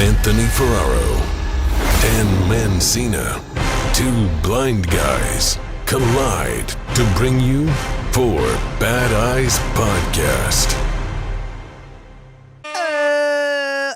Anthony Ferraro, Dan Mancina. Two blind guys collide to bring you Four Bad Eyes Podcast.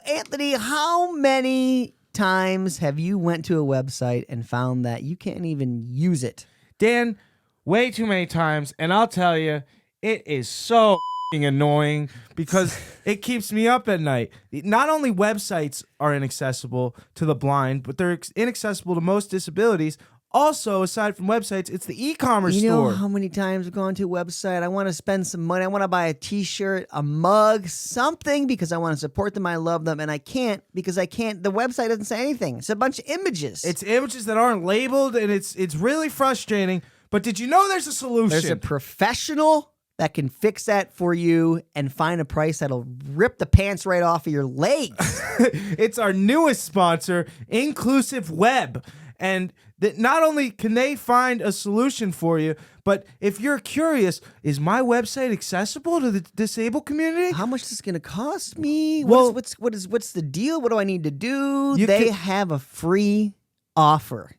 Anthony, how many times have you went to a website and found that you can't even use it? Dan, way too many times, and I'll tell you, it is so annoying because it keeps me up at night. Not only websites are inaccessible to the blind, but they're inaccessible to most disabilities. Also, aside from websites, it's the e-commerce store. You know how many times I've gone to a website, I want to spend some money, I want to buy a t-shirt, a mug, something, because I want to support them, I love them, and I can't because the website doesn't say anything. It's a bunch of images. It's images that aren't labeled, and it's really frustrating. But did you know there's a solution? There's a professional that can fix that for you and find a price that'll rip the pants right off of your legs. It's our newest sponsor, Inclusive Web. And that not only can they find a solution for you, but if you're curious, is my website accessible to the disabled community? How much is this going to cost me? Well, what's the deal? What do I need to do? They have a free offer.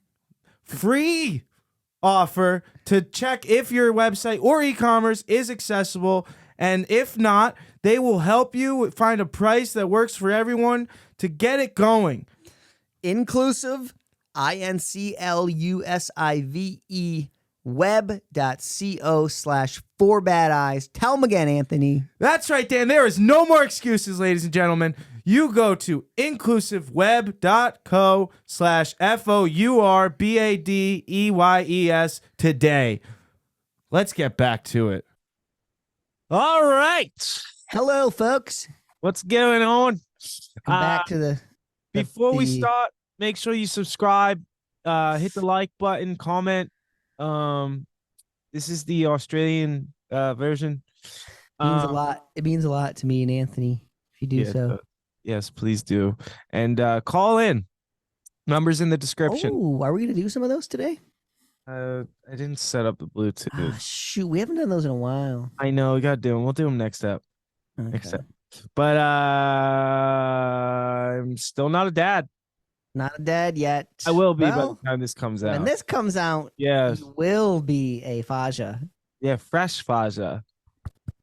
Free offer to check if your website or e-commerce is accessible, and if not, they will help you find a price that works for everyone to get it going. Inclusive, INCLUSIVE web.co/4badeyes. Tell them again, Anthony. That's right, Dan. There is no more excuses, ladies and gentlemen. You go to inclusiveweb.co/FOURBADEYES today. Let's get back to it. All right. Hello, folks. What's going on? Back to the... Before we start, make sure you subscribe, hit the like button, comment. This is the Australian version. Means a lot. It means a lot to me and Anthony if you do so. Yes, please do. And call in. Numbers in the description. Oh, are we going to do some of those today? I didn't set up the Bluetooth. Oh, shoot, we haven't done those in a while. I know, we got to do them. We'll do them next step. Okay. Next step. But I'm still not a dad. Not a dad yet. I will be by the time this comes out. When this comes out, yes, you will be a Faja. Yeah, fresh Faja.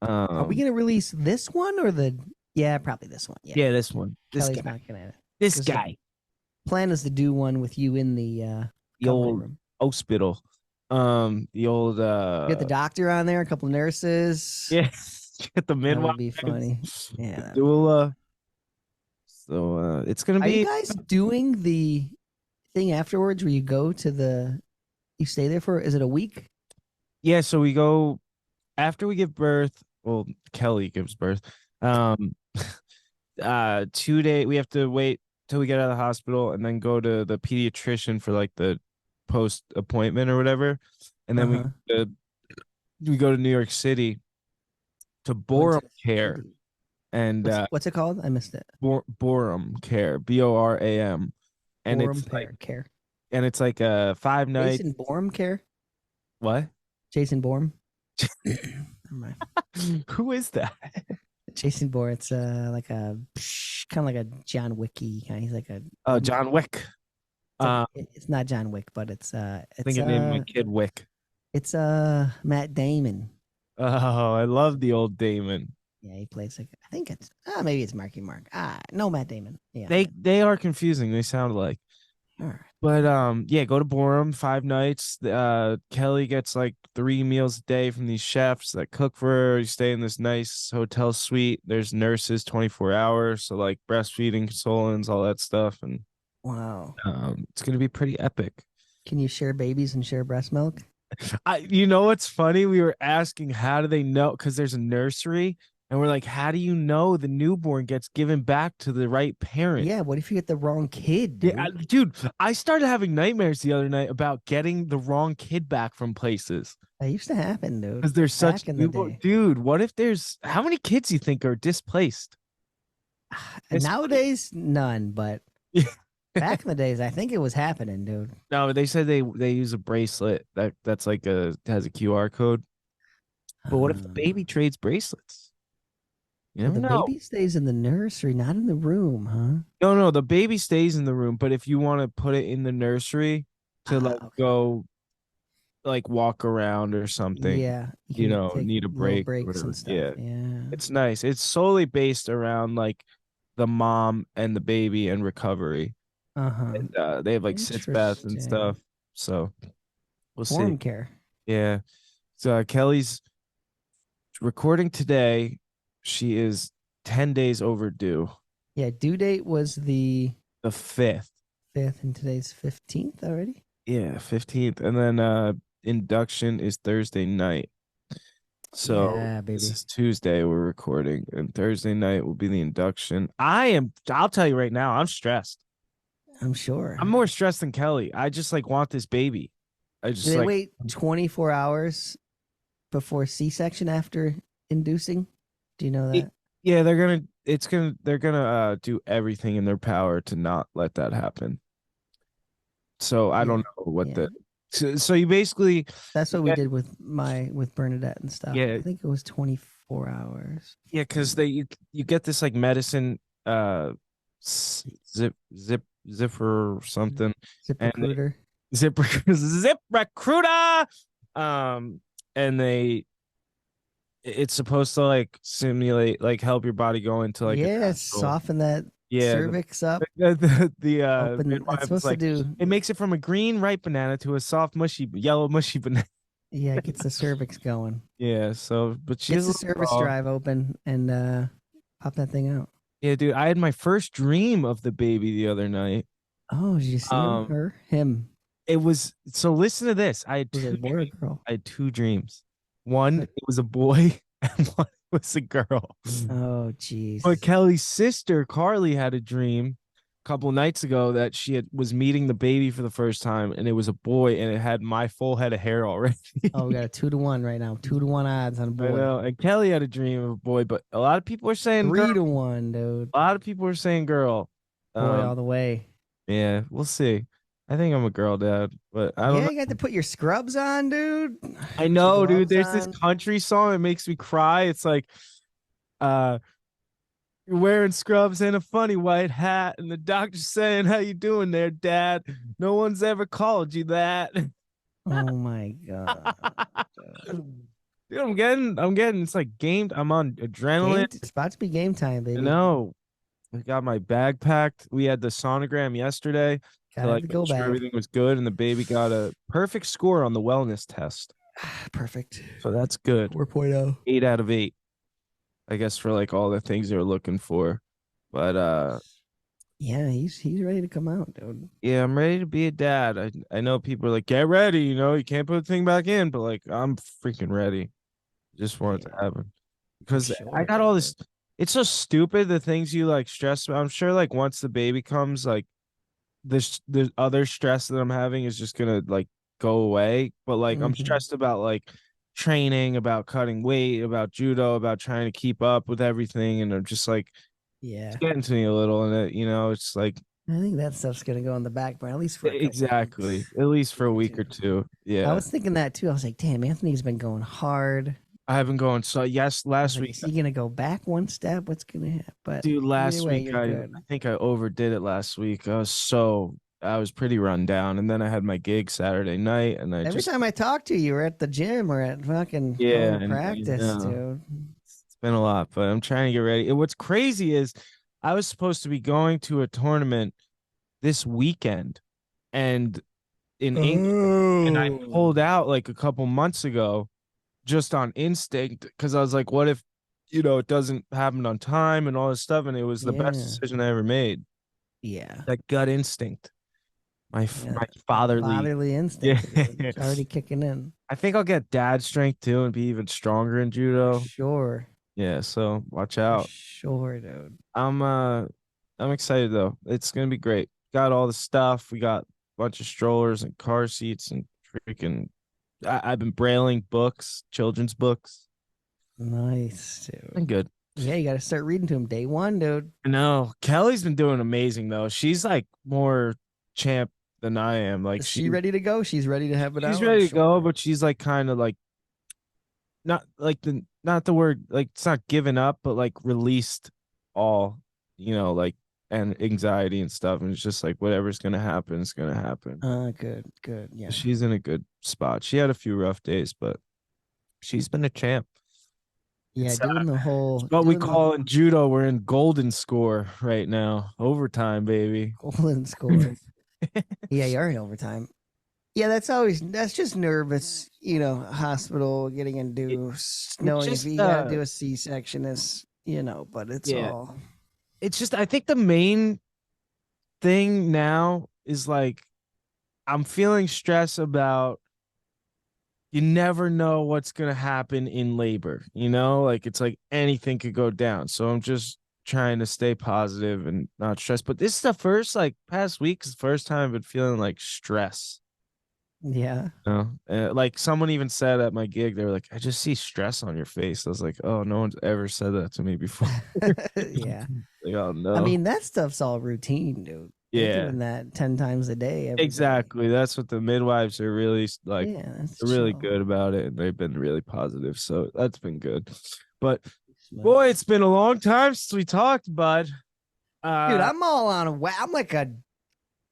Are we going to release this one or the... Yeah, probably this one. Yeah, this one. This Kelly's guy. not gonna... This guy. Plan is to do one with you in the old room. Hospital. The old Get the doctor on there, a couple of nurses. Yeah. Get the midwife. That would be funny. Yeah. Doula. So it's gonna be. Are you guys doing the thing afterwards where you go to you stay there for? Is it a week? Yeah. So we go after we give birth. Well, Kelly gives birth. 2 days. We have to wait till we get out of the hospital and then go to the pediatrician for like the post appointment or whatever, and then we go to New York City to Borum Care. And what's it called? I missed it. Borum Care, BORAM, and Borum it's like Care, and it's like a 5 night. Jason Borum Care. What? Jason Borum. Never mind. Who is that? Jason Bourne. It's like a kind of like a John Wicky kind. He's like a John Wick. It's not John Wick, but it's I think I named my kid Wick. It's Matt Damon. Oh, I love the old Damon. Yeah, he plays like I think it's maybe it's Marky Mark. No, Matt Damon. Yeah, they are confusing. They sound alike. All right. But go to Borum 5 nights. Kelly gets like 3 meals a day from these chefs that cook for her. You stay in this nice hotel suite. There's nurses 24 hours, so like breastfeeding consultants, all that stuff, and wow, it's gonna be pretty epic. Can you share babies and share breast milk? You know what's funny? We were asking how do they know, because there's a nursery. And we're like, how do you know the newborn gets given back to the right parent? Yeah, what if you get the wrong kid, dude? Yeah, dude, I started having nightmares the other night about getting the wrong kid back from places. That used to happen, dude. Because there's such dude, what if how many kids you think are displaced? Nowadays, none, but back in the days, I think it was happening, dude. No, they said they use a bracelet that's like has a QR code. But what if the baby trades bracelets? You So never the know. baby stays in the nursery, not in the room, huh? No, the baby stays in the room, but if you want to put it in the nursery to like Okay. go like walk around or something, Yeah, you can take need a little break or breaks and whatever. stuff. Yeah. Yeah. It's nice. It's solely based around like the mom and the baby and recovery. Uh-huh. And they have like sitz baths and Interesting. stuff. So we'll see. Form care. Yeah. So Kelly's recording today. She is 10 days overdue. Yeah, due date was the The 5th. 5th and today's 15th already. Yeah, 15th. And then induction is Thursday night. So Yeah, this baby. is Tuesday we're recording, and Thursday night will be the induction. I'll tell you right now, I'm stressed. I'm sure. I'm more stressed than Kelly. I just like want this baby. I Do just they like wait 24 hours before C-section after inducing? Do you know it- that? yeah, they're gonna do everything in their power to not let that happen. So I don't Yeah. know what Yeah. so you basically That's what we did with Bernadette and stuff. yeah, I think it was 24 hours. yeah, because you get this like medicine zipper or something. Zip And recruiter. Zip recruiter. And it's supposed to like simulate, like help your body go into like a Yeah, natural, soften that yeah, cervix up. the Open. midwife That's was supposed like, to do. it makes it from a green ripe banana to a soft mushy yellow mushy banana. Yeah, it gets the cervix going. Yeah, so but she's Gets the cervix drive open and pop that thing out. yeah, dude. I had my first dream of the baby the other night. Oh, did you see him? Um, Her? Him? It was so. Listen to this. Was it a boy or a girl? I had two dreams. One, it was a boy, and one was a girl. Oh, jeez. But Kelly's sister Carly had a dream a couple of nights ago that was meeting the baby for the first time, and it was a boy, and it had my full head of hair already. Oh, we got a 2-to-1 right now. 2-to-1 odds on a I boy. know. And Kelly had a dream of a boy, but a lot of people are saying girl. 3-to-1, dude. A lot of people are saying girl. Boy, all the way. Yeah, we'll see. I think I'm a girl dad, but I don't Yeah, know. you got to put your scrubs on, dude. I know, dude. Gloves There's this on. country song that makes me cry. It's like, you're wearing scrubs and a funny white hat, and the doctor's saying, "How you doing there, Dad? No one's ever called you that." Oh my god. Dude, I'm getting. It's like gamed. I'm on adrenaline. It's about to be game time, baby. I know. I got my bag packed. We had the sonogram yesterday Gotta to have like the go make sure bag. everything was good, and the baby got a perfect score on the wellness test. Perfect. So that's good. 4.0. 8 out of 8. I guess for like all the things they're looking for. But Yeah, he's ready to come out, dude. yeah, I'm ready to be a dad. I know people are like, get ready, you can't put the thing back in, but like I'm freaking ready. Just want it to happen. Because Sure, I got all this. It's so stupid, the things you like stress about. I'm sure like once the baby comes, like the other stress that I'm having is just gonna like go away. But like I'm stressed about like training, about cutting weight, about judo, about trying to keep up with everything, and I'm just like Yeah. it's getting to me a little, and it's like I think that stuff's gonna go on the back burner at least for a couple exactly weeks. at least for a week or two. Yeah, I was thinking that too. I was like, damn, Anthony's been going hard. I haven't gone. So yes, last Like, week, is he gonna go back one step? What's gonna happen? But dude, last either way, week you're I good. think I overdid it last week. I was pretty run down, and then I had my gig Saturday night, and Every time I talk to you, you were at the gym or at fucking Yeah, going to practice, dude. It's been a lot, but I'm trying to get ready. And what's crazy is I was supposed to be going to a tournament this weekend and in England, and I pulled out like a couple months ago just on instinct because I was like, what if, it doesn't happen on time and all this stuff. And it was the best decision I ever made. Yeah. That gut instinct. My fatherly instinct. Yeah. It's already kicking in. I think I'll get dad strength too and be even stronger in judo. Sure. Yeah, so watch out. Sure, dude. I'm excited though. It's gonna be great. Got all the stuff. We got a bunch of strollers and car seats and freaking. I've been brailing books, children's books. Nice, dude. Been good. Yeah, you got to start reading to him day one, dude. No, Kelly's been doing amazing though. She's like more champ than I am. Like Is she ready to go? She's ready to have it out. She's ready to go, but she's like kind of like not like not the word, like, it's not given up, but like released all, like, and anxiety and stuff. And it's just like whatever's gonna happen is gonna happen. Good. Yeah. She's in a good spot. She had a few rough days, but she's been a champ. Yeah, It's doing the whole what we doing the call in judo. We're in golden score right now. Overtime, baby. golden score. Yeah, you're in overtime. Yeah, that's just nervous, hospital getting into knowing if just, you gotta do a C-section is, but it's Yeah. all It's just, I think the main thing now is like, I'm feeling stress about, you never know what's going to happen in labor, like it's like anything could go down. So I'm just trying to stay positive and not stressed. But this is the first, like, past week is the first time I've been feeling like stress. yeah. Like someone even said at my gig, they were like, I just see stress on your face. I was like, oh, no one's ever said that to me before. Yeah. Like, oh no. I mean, that stuff's all routine, dude. They're Yeah, doing that 10 times a day. Every exactly. That's what the midwives are really like. Day. Yeah, that's They're really chill. good about it, and they've been really positive. So that's been good. But Smooth. boy, it's been a long time since we talked, bud. Dude, I'm all on a whack. I'm like a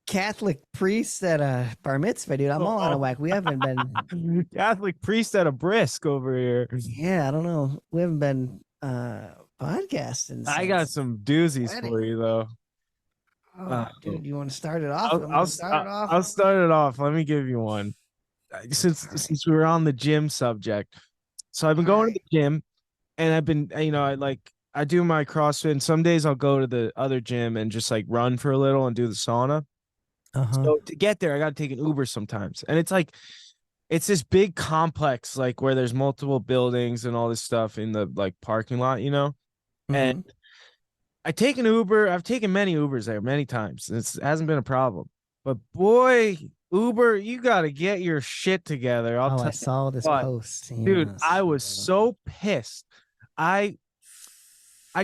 Catholic priest at a bar mitzvah, dude. I'm all on a whack. We haven't been Catholic priest at a brisk over here. Yeah, I don't know. We haven't been podcasting. I got since some doozies wedding. for you, though. Dude, you want to start it off? I'll start it off. Let me give you one. Since we were on the gym subject, so I've been going to the gym, and I've been, I do my CrossFit, and some days I'll go to the other gym and just like run for a little and do the sauna. So to get there, I got to take an Uber sometimes, and it's like, it's this big complex, like where there's multiple buildings and all this stuff in the like parking lot, and I take an Uber. I've taken many Ubers there many times. It hasn't been a problem. But boy, Uber, you got to get your shit together. I saw this post. Dude, Yes. I was so pissed. I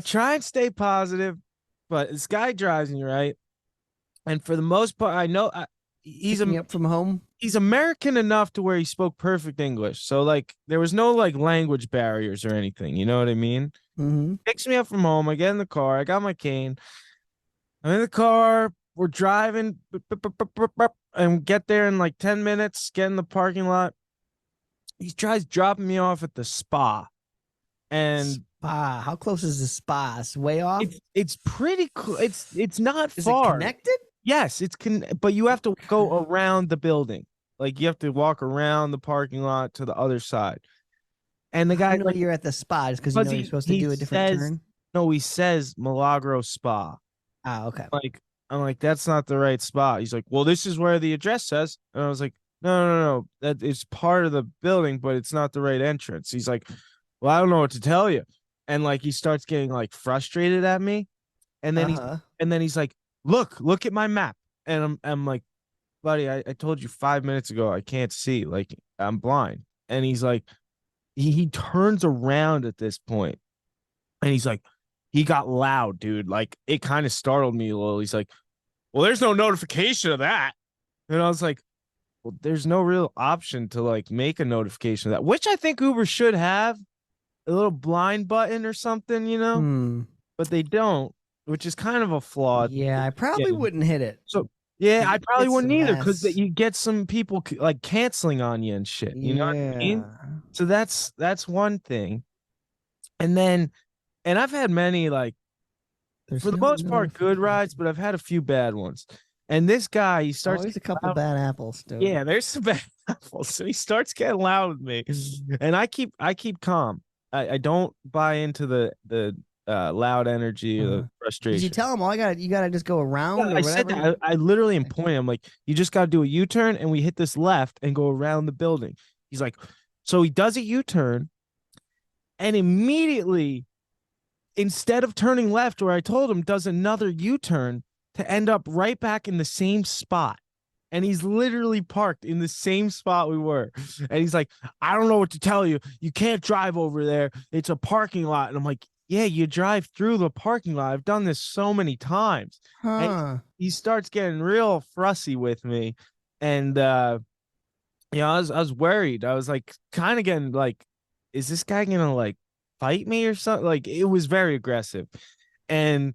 try and stay positive, but this guy drives me, right? And for the most part, I know he's Picking me up from home. He's American enough to where he spoke perfect English. So like there was no like language barriers or anything. You know what I mean? Picks me up from home. I get in the car. I got my cane. I'm in the car. We're driving and get there in like 10 minutes, get in the parking lot. He tries dropping me off at the spa. And spa, how close is the spa? It's way off. It's pretty cool. It's not is far. It connected? Yes, but you have to go around the building. Like you have to walk around the parking lot to the other side. And the guy, you're at the spa just because you're supposed to do a different turn. No, he says Milagro Spa. Ah, okay. I'm like, that's not the right spot. He's like, well, this is where the address says. And I was like, no. That is part of the building, but it's not the right entrance. He's like, well, I don't know what to tell you. And like he starts getting like frustrated at me. And then he's like, look at my map. And I'm like, buddy, I told you 5 minutes ago I can't see. Like I'm blind. And he's like, he turns around at this point, and he's like, he got loud, dude. Like it kind of startled me a little. He's like, well, there's no notification of that. And I was like, well, there's no real option to like make a notification of that, which I think Uber should have a little blind button or something, but they don't, which is kind of a flaw. Yeah, I probably wouldn't hit it. So yeah, I probably wouldn't either, because you get some people like canceling on you and shit. You know what I mean? So that's one thing. And I've had many, like, for the most part, good rides, but I've had a few bad ones. And this guy, he starts. Always a couple bad apples, dude. Yeah, there's some bad apples. So he starts getting loud with me, and I keep calm. I don't buy into the loud energy or the frustration. Did you tell him you gotta just go around? Yeah, I said that. I literally am pointing. I'm like, you just gotta do a U-turn, and we hit this left and go around the building. He's like, so he does a U-turn, and immediately, instead of turning left where I told him, does another U-turn to end up right back in the same spot. And he's literally parked in the same spot we were. And he's like, I don't know what to tell you. You can't drive over there. It's a parking lot. And I'm like, yeah, you drive through the parking lot. I've done this so many times. And he starts getting real fussy with me. And, I was worried. I was like, kind of getting like, is this guy going to like fight me or something. Like, it was very aggressive. And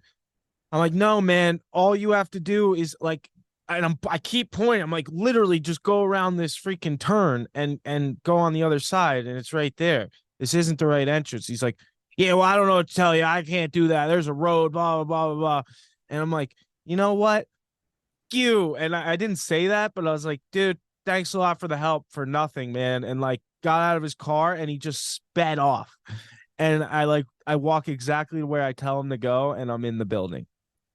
I'm like, no, man, all you have to do is like, and I keep pointing. I'm like, literally just go around this freaking turn and go on the other side. And it's right there. This isn't the right entrance. He's like, yeah, well, I don't know what to tell you. I can't do that. There's a road, blah, blah, blah, blah, blah. And I'm like, you know what? You. And I didn't say that, but I was like, dude, thanks a lot for the help for nothing, man. And like got out of his car and he just sped off. And I walk exactly to where I tell him to go, and I'm in the building.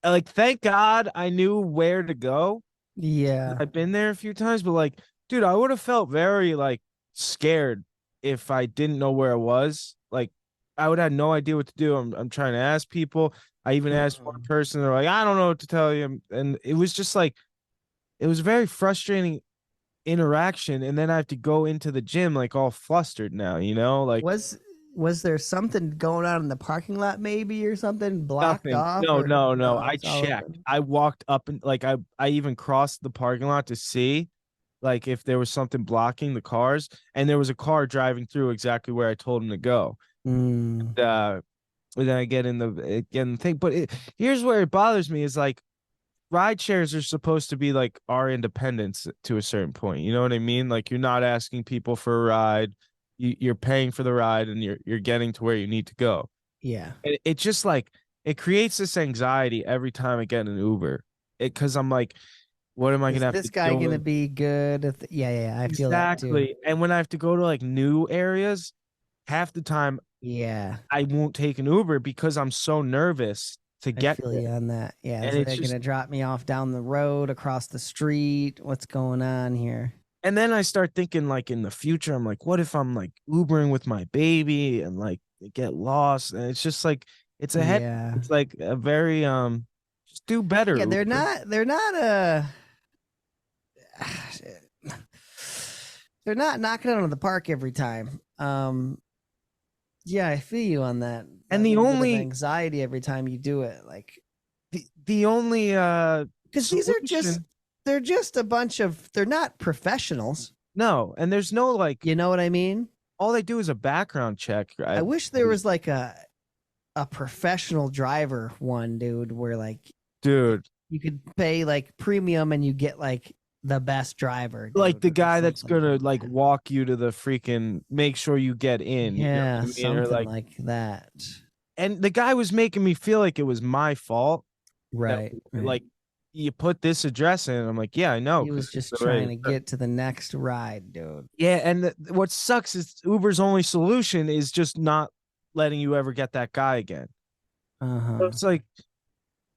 Like, thank God I knew where to go. Yeah. I've been there a few times, but like, dude, I would have felt very like scared if I didn't know where I was. Like, I would have no idea what to do. I'm trying to ask people. I even asked one person. They're like, I don't know what to tell you. And it was just like, it was very frustrating interaction. And then I have to go into the gym like all flustered now, like was there something going on in the parking lot maybe or something blocked nothing. off? No. I it's all checked. open? I walked up and like I even crossed the parking lot to see like if there was something blocking the cars, and there was a car driving through exactly where I told him to go. Mm. And then I get in the thing. But here's where it bothers me is like ride shares are supposed to be like our independence to a certain point. You know what I mean? Like, you're not asking people for a ride. You're paying for the ride, and you're getting to where you need to go. Yeah. It just like it creates this anxiety every time I get an Uber. Because I'm like, what am I gonna have Is to this guy deal gonna with? be good? Yeah, I feel that too. Exactly. And when I have to go to like new areas, half the time Yeah, I won't take an Uber because I'm so nervous to I get feel there. you on that. Yeah, And so it's they're just gonna drop me off down the road, across the street. What's going on here? And then I start thinking like in the future, I'm like, what if I'm like Ubering with my baby and like get lost? And it's just like it's a head. Yeah. It's like a very just do better. Yeah, they're Uber. not they're not knocking it out of the park every time. Yeah, I feel you on that. And That the little bit of only anxiety every time you do it, like the only because these are just solution- they're just a bunch of they're not professionals. no, and there's no like You know what I mean? all they do is a background check. I wish there was like a professional driver one, dude, where like dude, you could pay like premium and you get like the best driver, like dude, the or guy that's something gonna like like that. walk you to the freaking make sure you get in. You know what Yeah, I mean? Or, something like that. and the guy was making me feel like it was my fault. Right. Like you put this address in. I'm like, yeah, I know. He 'cause was just it's the right trying to address. get to the next ride, dude. Yeah, and what sucks is Uber's only solution is just not letting you ever get that guy again. So Uh-huh. it's like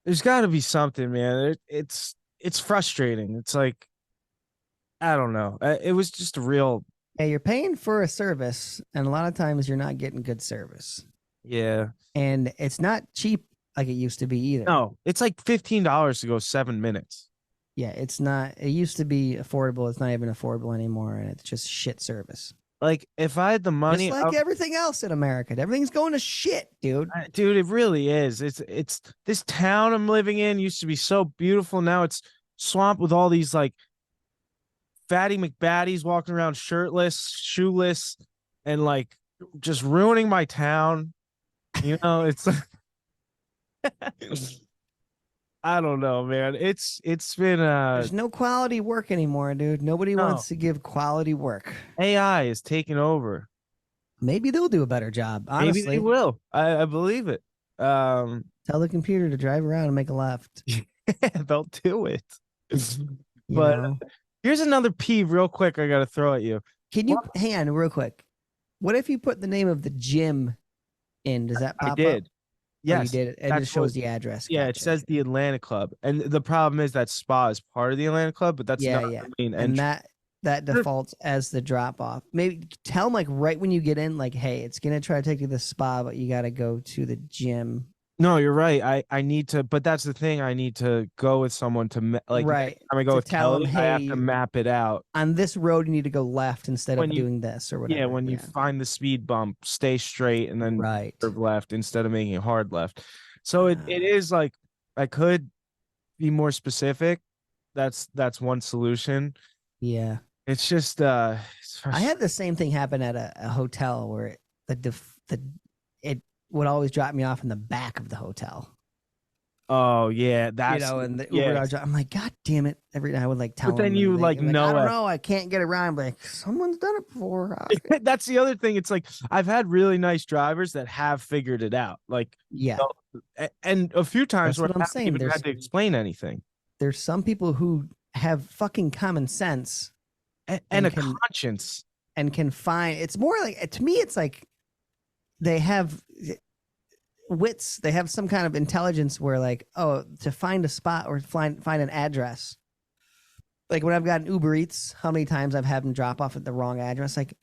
there's got to be something, man. It's frustrating. It's like I don't know. It was just a real Yeah, you're paying for a service, and a lot of times you're not getting good service. yeah. And it's not cheap like it used to be either. No, it's like $15 to go 7 minutes. Yeah, it's not. It used to be affordable. It's not even affordable anymore, and it's just shit service. Like if I had the money, Just like everything else in America, everything's going to shit, dude. dude, it really is. It's this town I'm living in used to be so beautiful. Now it's swamped with all these like fatty McBaddies walking around shirtless, shoeless, and like just ruining my town. It's I don't know, man. It's been There's no quality work anymore, dude. Nobody No. wants to give quality work. AI is taking over. Maybe they'll do a better job. Honestly, Maybe they will. I believe it. Tell the computer to drive around and make a left. They'll do it. You But know? here's another peeve, real quick. I got to throw at you. Can you hang on real quick? What if you put the name of the gym in? Does that pop I did. up? Yes, you did it. It that's just shows what- the address. Yeah, it Gotcha. says the Atlantic Club, and the problem is that spa is part of the Atlantic Club, but that's Yeah, not yeah. the main and entrance. that defaults as the drop off. Maybe tell them like right when you get in, like, hey, it's gonna try to take you to the spa, but you got to go to the gym. No, you're right. I need to, but that's the thing. I need to go with someone to like. Right. Next time I go To with tell 'em, Kelly, I have hey, to map it out. On this road, you need to go left instead When of you- doing this or whatever. Yeah, when you find the speed bump, stay straight and then right. curve left instead of making a hard left. So it is like I could be more specific. That's one solution. Yeah. It's just I had the same thing happen at a hotel where the would always drop me off in the back of the hotel. Oh yeah, that's And the Uber driver, I'm like, God damn it! Every night I would like tell But then them, you and like they're know I don't it. know, I can't get around. But like, someone's done it before. That's the other thing. It's like I've had really nice drivers that have figured it out. Like Yeah, and a few times that's where what I I'm haven't saying. even had to explain anything. There's some people who have fucking common sense And a conscience. and can find. It's more like, to me, it's like they have wits. They have some kind of intelligence where, like, oh, to find a spot or find an address. Like when I've gotten Uber Eats, how many times I've had them drop off at the wrong address? Like,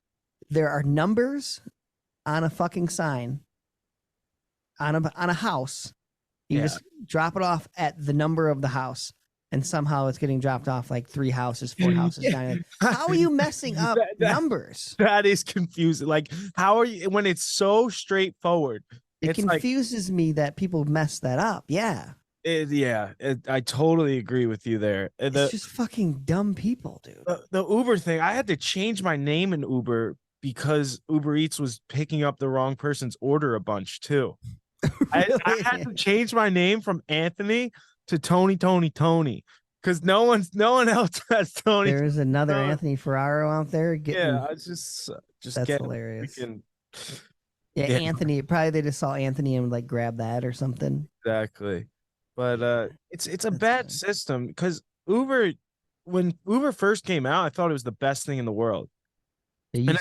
there are numbers on a fucking sign on a house. You just drop it off at the number of the house, and somehow it's getting dropped off like 3 houses, 4 houses down. Like, how are you messing up numbers? That is confusing. Like, how are you when it's so straightforward? It it's confuses me that people mess that up. Yeah. I totally agree with you there. It's just fucking dumb people, dude. The Uber thing, I had to change my name in Uber because Uber Eats was picking up the wrong person's order a bunch too. Really? I had to change my name from Anthony to Tony because no one else has Tony. There's another Anthony Ferraro out there getting. Yeah, it's just that's hilarious. Anthony. Probably they just saw Anthony and would like grab that or something. Exactly. But it's a bad system because when Uber first came out, I thought it was the best thing in the world. And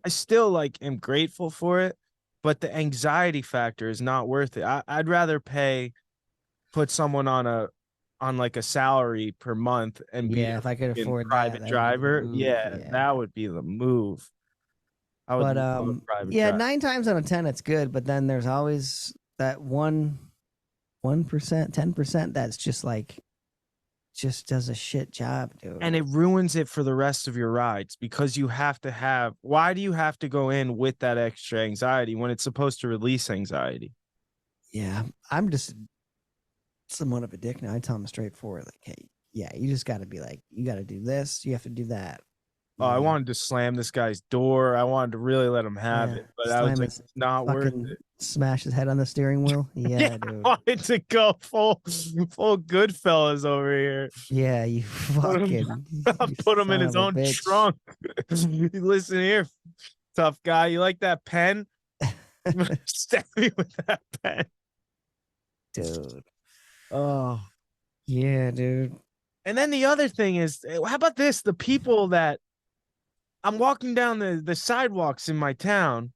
I still like am grateful for it, but the anxiety factor is not worth it. I'd rather put someone on like a salary per month and be if I could afford private driver. That would be the move. I would love a private driver. 9 times out of 10 it's good, but then there's always that 1%, 10% that's just does a shit job, dude. And it ruins it for the rest of your rides because why do you have to go in with that extra anxiety when it's supposed to release anxiety? Yeah, I'm just somewhat of a dick now. I tell them straightforward, like, hey, you just got to be like, you got to do this, you have to do that. Oh, I wanted to slam this guy's door. I wanted to really let him have it, but I was like, it's not worth it. Smash his head on the steering wheel. Yeah, dude. I wanted to go full Goodfellas over here. Yeah, you fucking put him in his own trunk. Listen here, tough guy. You like that pen? Stab me with that pen, dude. Oh, yeah, dude. And then the other thing is, how about this? The people that I'm walking down the sidewalks in my town.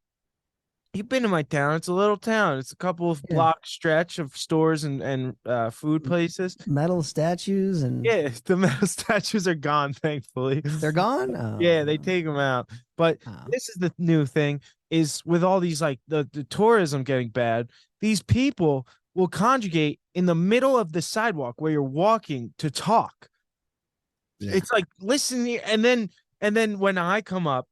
You've been to my town. It's a little town. It's a couple of block stretch of stores and food places. Metal statues and the metal statues are gone, thankfully. They're gone? Oh. Yeah, they take them out. But this is the new thing is with all these like the tourism getting bad, these people will congregate in the middle of the sidewalk where you're walking to talk. Yeah. It's like, listen here. And then when I come up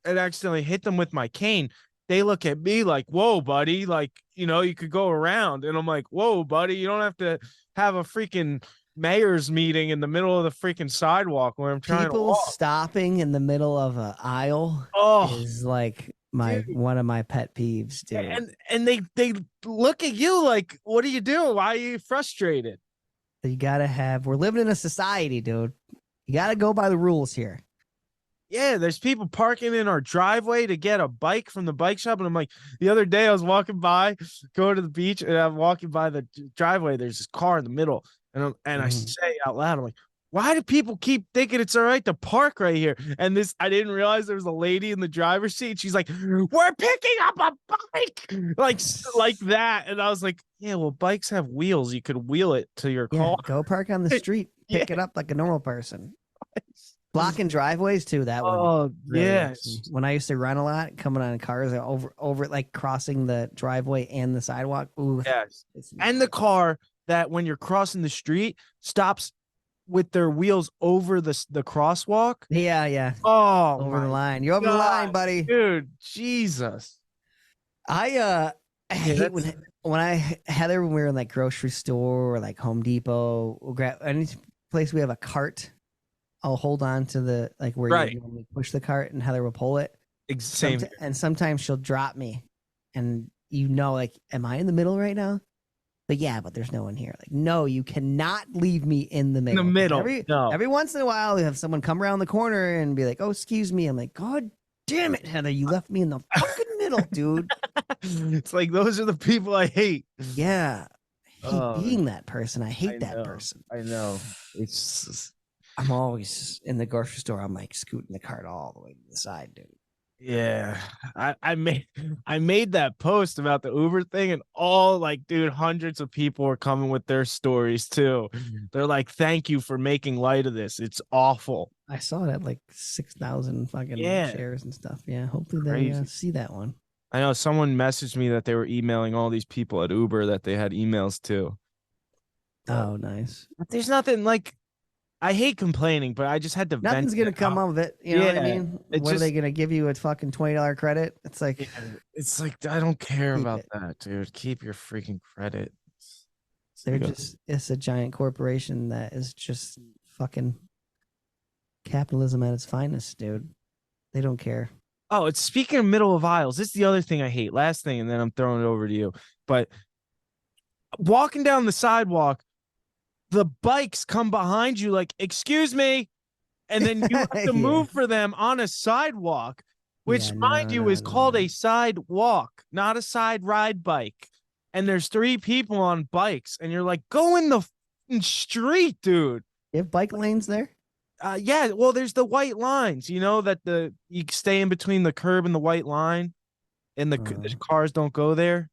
and accidentally hit them with my cane, they look at me like, whoa, buddy, like, you could go around. And I'm like, whoa, buddy, you don't have to have a freaking mayor's meeting in the middle of the freaking sidewalk where I'm trying to walk. Stopping in the middle of an aisle is like one of my pet peeves, dude. And they look at you like, what are you doing? Why are you frustrated? We're living in a society, dude. You gotta go by the rules here. Yeah, there's people parking in our driveway to get a bike from the bike shop. And I'm like, the other day I was walking by, going to the beach, and I'm walking by the driveway. There's this car in the middle. And I say out loud, I'm like, why do people keep thinking it's all right to park right here? And I didn't realize there was a lady in the driver's seat. She's like, we're picking up a bike. Like that. And I was like, yeah, well, bikes have wheels. You could wheel it to your car. Go park on the street. Pick it up like a normal person. Blocking driveways too. That one. Oh, really yes. When I used to run a lot, coming on cars over like crossing the driveway and the sidewalk. Ooh, yes. And the car that when you're crossing the street stops with their wheels over the crosswalk. Yeah. Oh, over the line. You're over the line, buddy. Dude, Jesus. I hate when Heather, when we were in like grocery store or like Home Depot, we'll grab any place we have a cart. I'll hold on to the where you normally push the cart, and Heather will pull it. Same. And sometimes she'll drop me, and like, am I in the middle right now? But yeah, but there's no one here. Like, no, you cannot leave me in the middle. No. Every once in a while, we have someone come around the corner and be like, "Oh, excuse me." I'm like, "God damn it, Heather, you left me in the fucking middle, dude." It's like those are the people I hate. Yeah, I hate Oh, being that person. I hate that person. I know. It's I'm always in the grocery store. I'm like scooting the cart all the way to the side, dude. yeah. I made that post about the Uber thing, and all like, dude, hundreds of people were coming with their stories too. They're like, "Thank you for making light of this. It's awful." I saw it at like 6,000 fucking Yeah. shares and stuff. Yeah, hopefully they Crazy. see that one. I know someone messaged me that they were emailing all these people at Uber that they had emails to. Oh, nice. But there's nothing like, I hate complaining, but I just had to Nothing's vent gonna it come out. of it. You know what I Yeah, mean? it What are they just- gonna give you a fucking $20 credit? It's like, Yeah, it's like, I don't care Keep about it. that, dude. Keep your freaking credit. it's a giant corporation that is just fucking capitalism at its finest, dude. They don't care. Oh, it's speaking of middle of aisles. This is the other thing I hate. Last thing, and then I'm throwing it over to you. But walking down the sidewalk, the bikes come behind you like, "Excuse me," and then you have to Yeah. move for them on a sidewalk, which, Yeah, mind you, is no, called no. a sidewalk, not a side ride bike. And there's 3 people on bikes, and you're like, "Go in the f***ing street, dude." You have bike lanes there? Yeah, well, there's the white lines, that you stay in between the curb and the white line, and the cars don't go there.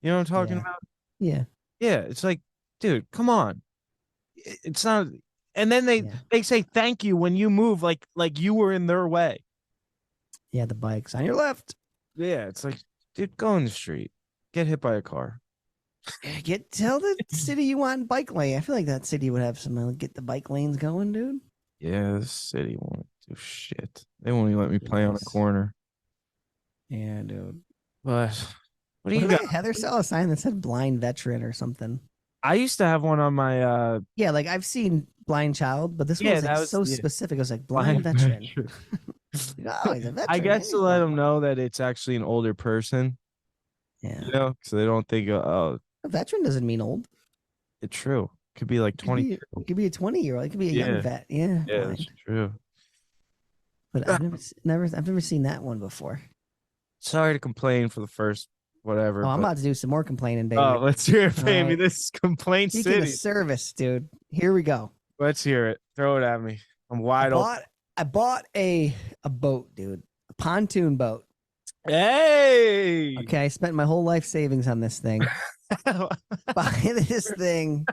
You know what I'm talking Yeah. about? Yeah. Yeah, it's like, dude, come on. It's not. And then they say thank you when you move, like you were in their way. Yeah, the bikes on your left. Yeah, it's like, dude, go in the street, get hit by a car. Tell the city you want bike lane. I feel like that city would have some get the bike lanes going, dude. Yeah, the city won't do shit. They won't even let me play on a corner. Yeah, dude. But what do you What got? did Heather saw a sign that said blind veteran or something. I used to have one on my Yeah, like I've seen blind child, but this Yeah, one was like that was- so yeah. specific. It was like blind veteran. Oh, he's a veteran. I guess to He's let blind. them know that it's actually an older person, Yeah. so they don't think, oh, A veteran doesn't mean old. it's true. Could be like 20. It could be a 20-year-old. It could be a Yeah. young vet. Yeah. Yeah, blind. that's true. But I've never seen that one before. Sorry to complain for the first whatever. Oh, I'm but- about to do some more complaining, baby. Oh, let's hear it, All baby. right. This is Complaint Speaking City. of service, dude, here we go. Let's hear it. Throw it at me. I'm wide open. I bought a boat, dude, a pontoon boat. Hey. Okay, I spent my whole life savings on this thing. Buying this thing.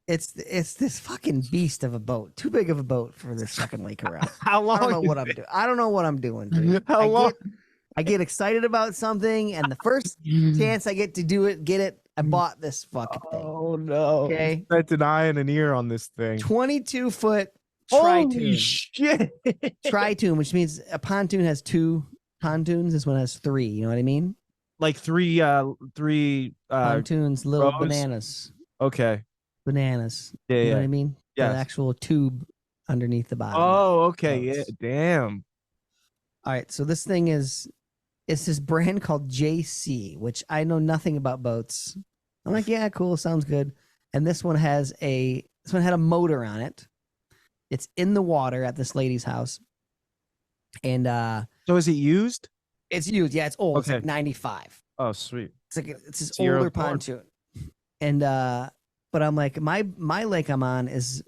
It's this fucking beast of a boat. Too big of a boat for this fucking lake around. How long? I don't know is what I'm it? doing. I don't know what I'm doing, dude. How long? I get excited about something, and the first chance I get to do it, get it, I bought this fucking thing. Oh no. Okay. That's an eye and an ear on this thing. 22-foot Holy tri-tune. shit. Tri-tune, which means a pontoon has 2 pontoons. This one has 3. You know what I mean? Like three Pontoons, little rows? bananas. Okay. Bananas. Yeah, You know yeah. what I mean? Yes. The actual tube underneath the bottom. Oh, okay. Yeah. boats. Damn. All right. So this thing it's this brand called JC, which I know nothing about boats. I'm like, yeah, cool, sounds good. And this one had a motor on it. It's in the water at this lady's house. And So is it used? it's used. Yeah, it's old. It's Okay. like 95. Oh, sweet. It's this Zero older torque. pontoon. And but I'm like, my lake I'm on is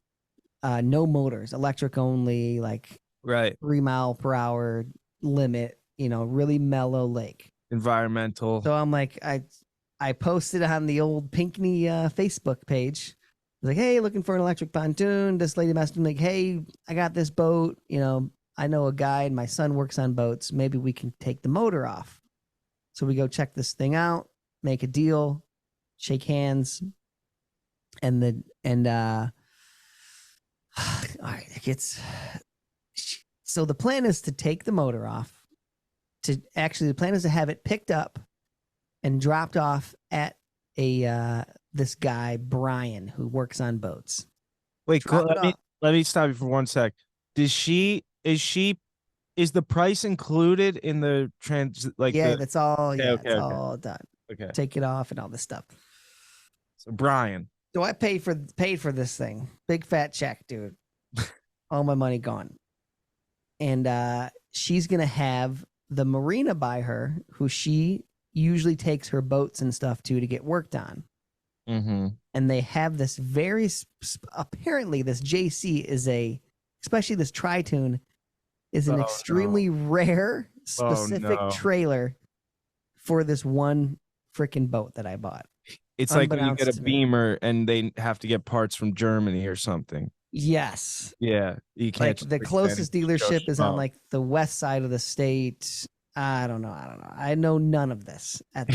no motors, electric only, like Right. 3 mile per hour limit, really mellow lake. Environmental. So I'm like, I posted on the old Pinckney Facebook page. I was like, hey, looking for an electric pontoon. This lady messaged me like, hey, I got this boat. I know a guy and my son works on boats. Maybe we can take the motor off. So we go check this thing out, make a deal, shake hands. And all right, so the plan is to take the motor off. The plan is to have it picked up and dropped off at this guy Brian who works on boats. Wait, Drop it off. let me stop you for one sec. Is she Is the price included in the that's all. Okay, Yeah, okay, it's okay. all done. Okay. Take it off and all this stuff. So Brian. So I paid for this thing. Big fat check, dude. All my money gone. And she's gonna have the marina by her, who she usually takes her boats and stuff to get worked on. Mm-hmm. And they have this apparently this JC is especially this Tri-Tune is an extremely rare specific trailer for this one freaking boat that I bought. It's like when you get a Beamer and they have to get parts from Germany or something. Yes. Yeah. You can't. Like the closest dealership is on like the west side of the state. I don't know. I know none of this at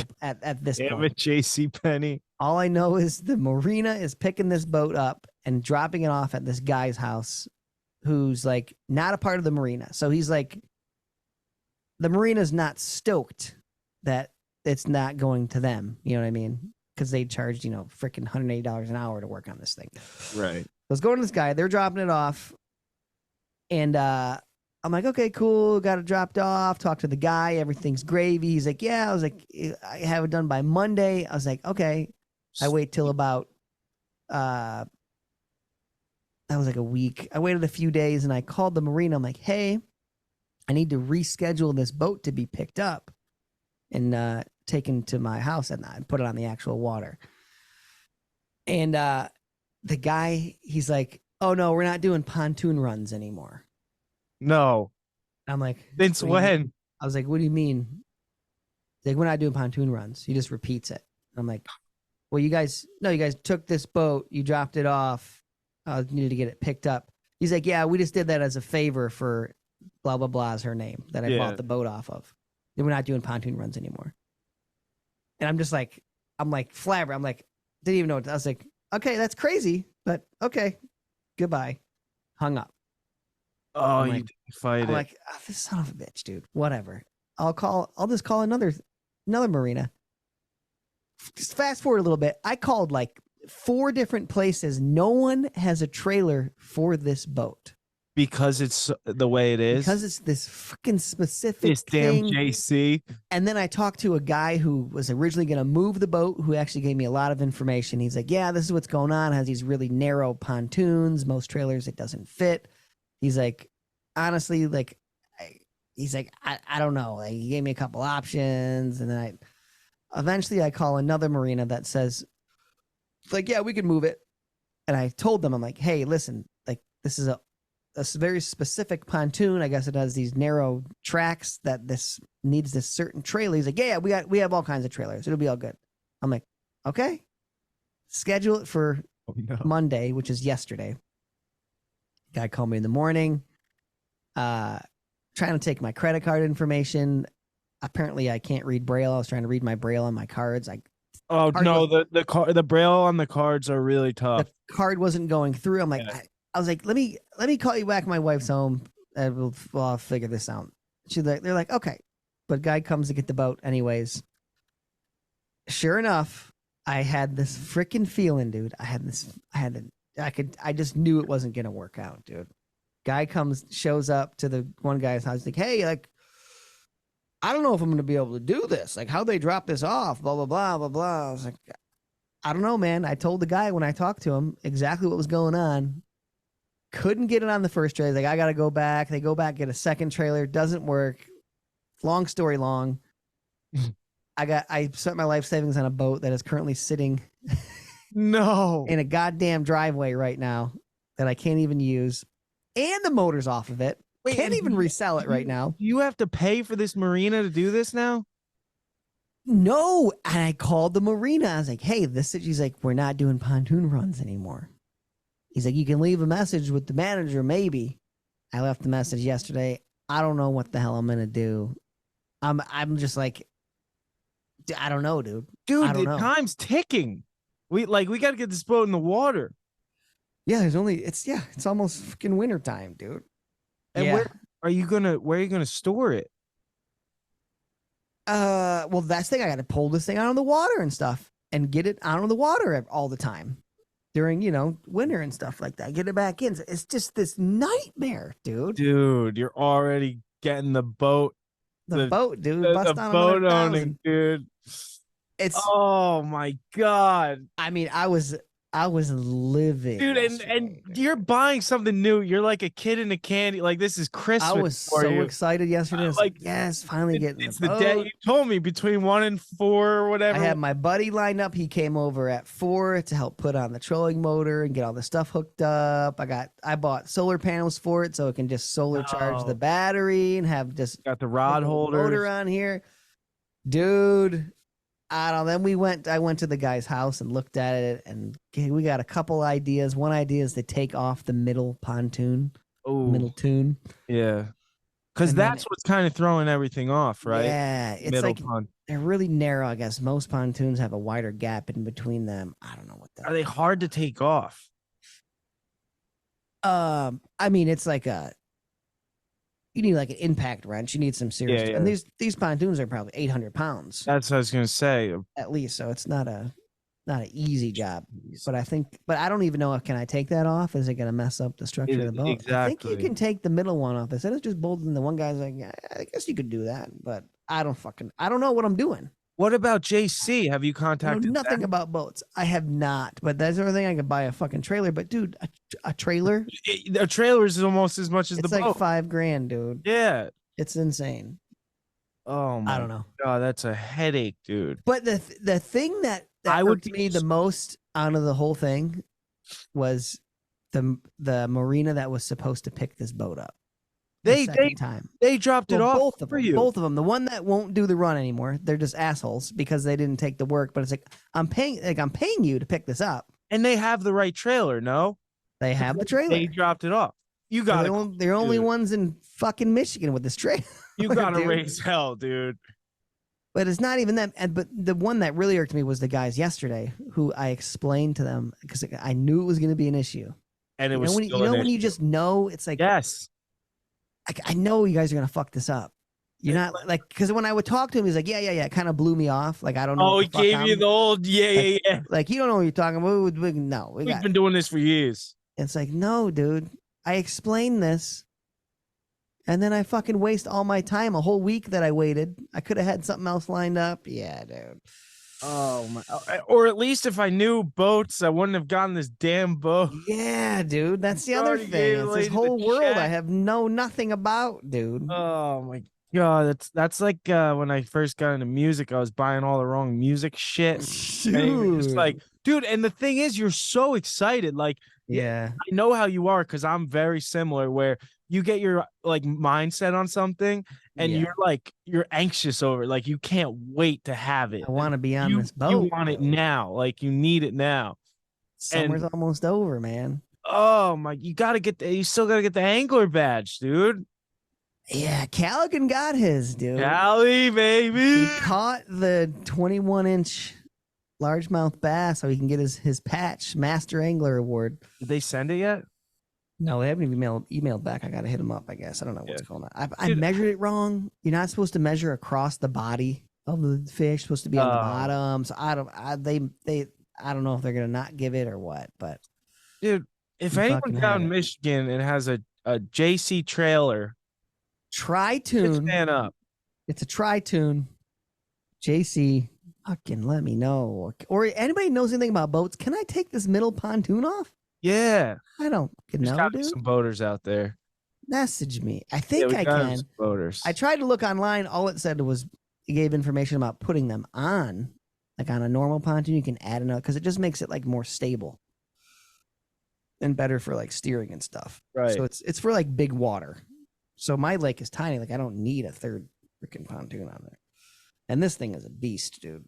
this Damn point. it, JC Penney. All I know is the marina is picking this boat up and dropping it off at this guy's house who's like not a part of the marina. So he's like, the marina's not stoked that it's not going to them. You know what I mean? Because they charged, freaking $180 an hour to work on this thing. Right. I was going to this guy. They're dropping it off. And I'm like, okay, cool. Got it dropped off. Talk to the guy. Everything's gravy. He's like, yeah. I was like, I have it done by Monday. I was like, okay. I wait till about, that was like a week. I waited a few days and I called the marina. I'm like, hey, I need to reschedule this boat to be picked up and taken to my house and put it on the actual water. And the guy, he's like, oh no, we're not doing pontoon runs anymore. No. I'm like, since when? I was like, what do you mean? He's like, we're not doing pontoon runs. He just repeats it. I'm like, well, you guys took this boat, you dropped it off, needed to get it picked up. He's like, yeah, we just did that as a favor for blah, blah, blah is her name that I bought the boat off of. Then we're not doing pontoon runs anymore. And I'm just like, flabber. I'm like, didn't even know what I was like, okay, that's crazy, but okay, goodbye. Hung up. Oh, you didn't fight it. I'm like, oh, this son of a bitch, dude. Whatever. I'll just call another marina. Just fast forward a little bit. I called like 4 different places. No one has a trailer for this boat. Because it's the way it is? Because it's this freaking specific this thing. Damn JC. And then I talked to a guy who was originally going to move the boat, who actually gave me a lot of information. He's like, yeah, this is what's going on. It has these really narrow pontoons. Most trailers, it doesn't fit. He's like, honestly, like, he's like, I don't know. Like, he gave me a couple options. And then eventually I call another marina that says, like, yeah, we can move it. And I told them, I'm like, hey, listen, like, this is a very specific pontoon. I guess it has these narrow tracks that this needs this certain trailer. He's like, yeah, we have all kinds of trailers. It'll be all good. I'm like, okay. Schedule it for Monday, which is yesterday. Guy called me in the morning, trying to take my credit card information. Apparently I can't read Braille. I was trying to read my Braille on my cards. The Braille on the cards are really tough. The card wasn't going through. I'm like, I was like, let me call you back. My wife's home, and I'll figure this out. They're like, okay. But guy comes to get the boat anyways. Sure enough, I had this freaking feeling, dude. I just knew it wasn't gonna work out, dude. Guy shows up to the one guy's house. He's like, hey, like, I don't know if I'm gonna be able to do this. Like, how they drop this off? Blah blah blah blah blah. I was like, I don't know, man. I told the guy when I talked to him exactly what was going on. Couldn't get it on the first trailer. Like, I got to go back. They go back, get a second trailer. Doesn't work. Long story long. I spent my life savings on a boat that is currently sitting in a goddamn driveway right now that I can't even use. And the motor's off of it. Can't even resell it right now. You have to pay for this marina to do this now? No. And I called the marina. I was like, hey, she's like, we're not doing pontoon runs anymore. He's like, you can leave a message with the manager, maybe. I left the message yesterday. I don't know what the hell I'm gonna do. I'm just like, I don't know, dude. Dude, the time's ticking. We got to get this boat in the water. Yeah, it's almost freaking winter time, dude. And where are you gonna store it? Well, that's the thing. I got to pull this thing out of the water and stuff, and get it out of the water all the time during winter and stuff like that. Get it back in. It's just this nightmare, dude. Dude, you're already getting the boat. The boat, dude. The Bust down boat another owning, 1,000. dude. It's. Oh my god, I mean, I was living, dude, and yesterday, you're buying something new. You're like a kid in a candy. Like this is Christmas I was for so you. excited yesterday. It's like, yes, finally getting It's the the day boat. you told me between 1 and 4 or whatever. I had my buddy lined up. He came over at 4 to help put on the trolling motor and get all the stuff hooked up. I bought solar panels for it so it can just solar charge the battery and have just got the rod holders. motor on here, dude. I don't know. Then I went to the guy's house and looked at it, and we got a couple ideas. One idea is to take off the middle pontoon, middle tune. Yeah. Because that's what's kind of throwing everything off, right? Yeah. It's middle like they're really narrow, I guess. Most pontoons have a wider gap in between them. I don't know what that Are they hard to take off? I mean, it's like you need like an impact wrench. You need some serious. Yeah. And these pontoons are probably 800 pounds. That's what I was gonna say. At least, so it's not an easy job. But I don't even know if can I take that off? Is it gonna mess up the structure of the boat? Exactly. I think you can take the middle one off. Instead of just bolting, the one guy's like, yeah, I guess you could do that, but I don't know what I'm doing. What about JC? Have you I contacted know nothing about boats. I have not, but that's the only thing I could buy a fucking trailer. But dude, a trailer, a trailer is almost as much as it's the like boat. $5,000, dude. Yeah. It's insane. Oh my I don't know. God, that's a headache, dude. But the thing that I would irked me the most out of the whole thing was the marina that was supposed to pick this boat up. They dropped it off both of for them, you. Both of them. The one that won't do the run anymore, they're just assholes because they didn't take the work. But it's like I'm paying you to pick this up, and they have the right trailer. No, they have the trailer. They dropped it off. You got it. They're only ones in fucking Michigan with this trailer. You got to raise hell, dude. But it's not even that. But the one that really irked me was the guys yesterday who I explained to them because I knew it was going to be an issue. And it was when you just know, it's like, yes, I know you guys are going to fuck this up. You're not like, because when I would talk to him, he's like, yeah. It kind of blew me off. Like, I don't know. Oh, he gave you the old, yeah. Like, you don't know what you're talking about. No, we've been doing this for years. It's like, no, dude, I explained this. And then I fucking waste all my time, a whole week that I waited. I could have had something else lined up. Yeah, dude. Oh my! Or at least if I knew boats, I wouldn't have gotten this damn boat. Yeah, dude. That's the other thing. It's this whole world I have nothing about, dude. Oh my God, that's like when I first got into music, I was buying all the wrong music shit. Dude. It's like, dude, and the thing is, you're so excited. Like, yeah, I know how you are because I'm very similar. Where you get your like mindset on something and you're anxious over it. Like you can't wait to have it. I want to be on this boat. You want it now. Like you need it now. Summer's almost over, man. Oh my, you still gotta get the angler badge, dude. Yeah, Callaghan got his, dude. Cali, baby. He caught the 21-inch largemouth bass so he can get his patch Master Angler Award. Did they send it yet? No, they haven't even emailed back. I got to hit them up, I guess. I don't know what's going on. I memeasured it wrong. You're not supposed to measure across the body of the fish. It's supposed to be on the bottom. So I don't know if they're going to not give it or what, but dude, if anyone down in Michigan and has a JC trailer, Tri-Tune, stand up. It's a Tri-Tune. JC, fucking let me know. Or anybody knows anything about boats, can I take this middle pontoon off? Yeah. I don't know, dude. Some boaters out there. Message me. I think I can. Boaters. I tried to look online. All it said was it gave information about putting them on. Like on a normal pontoon, you can add another because it just makes it like more stable and better for like steering and stuff. Right. So it's for like big water. So my lake is tiny. Like I don't need a third freaking pontoon on there. And this thing is a beast, dude.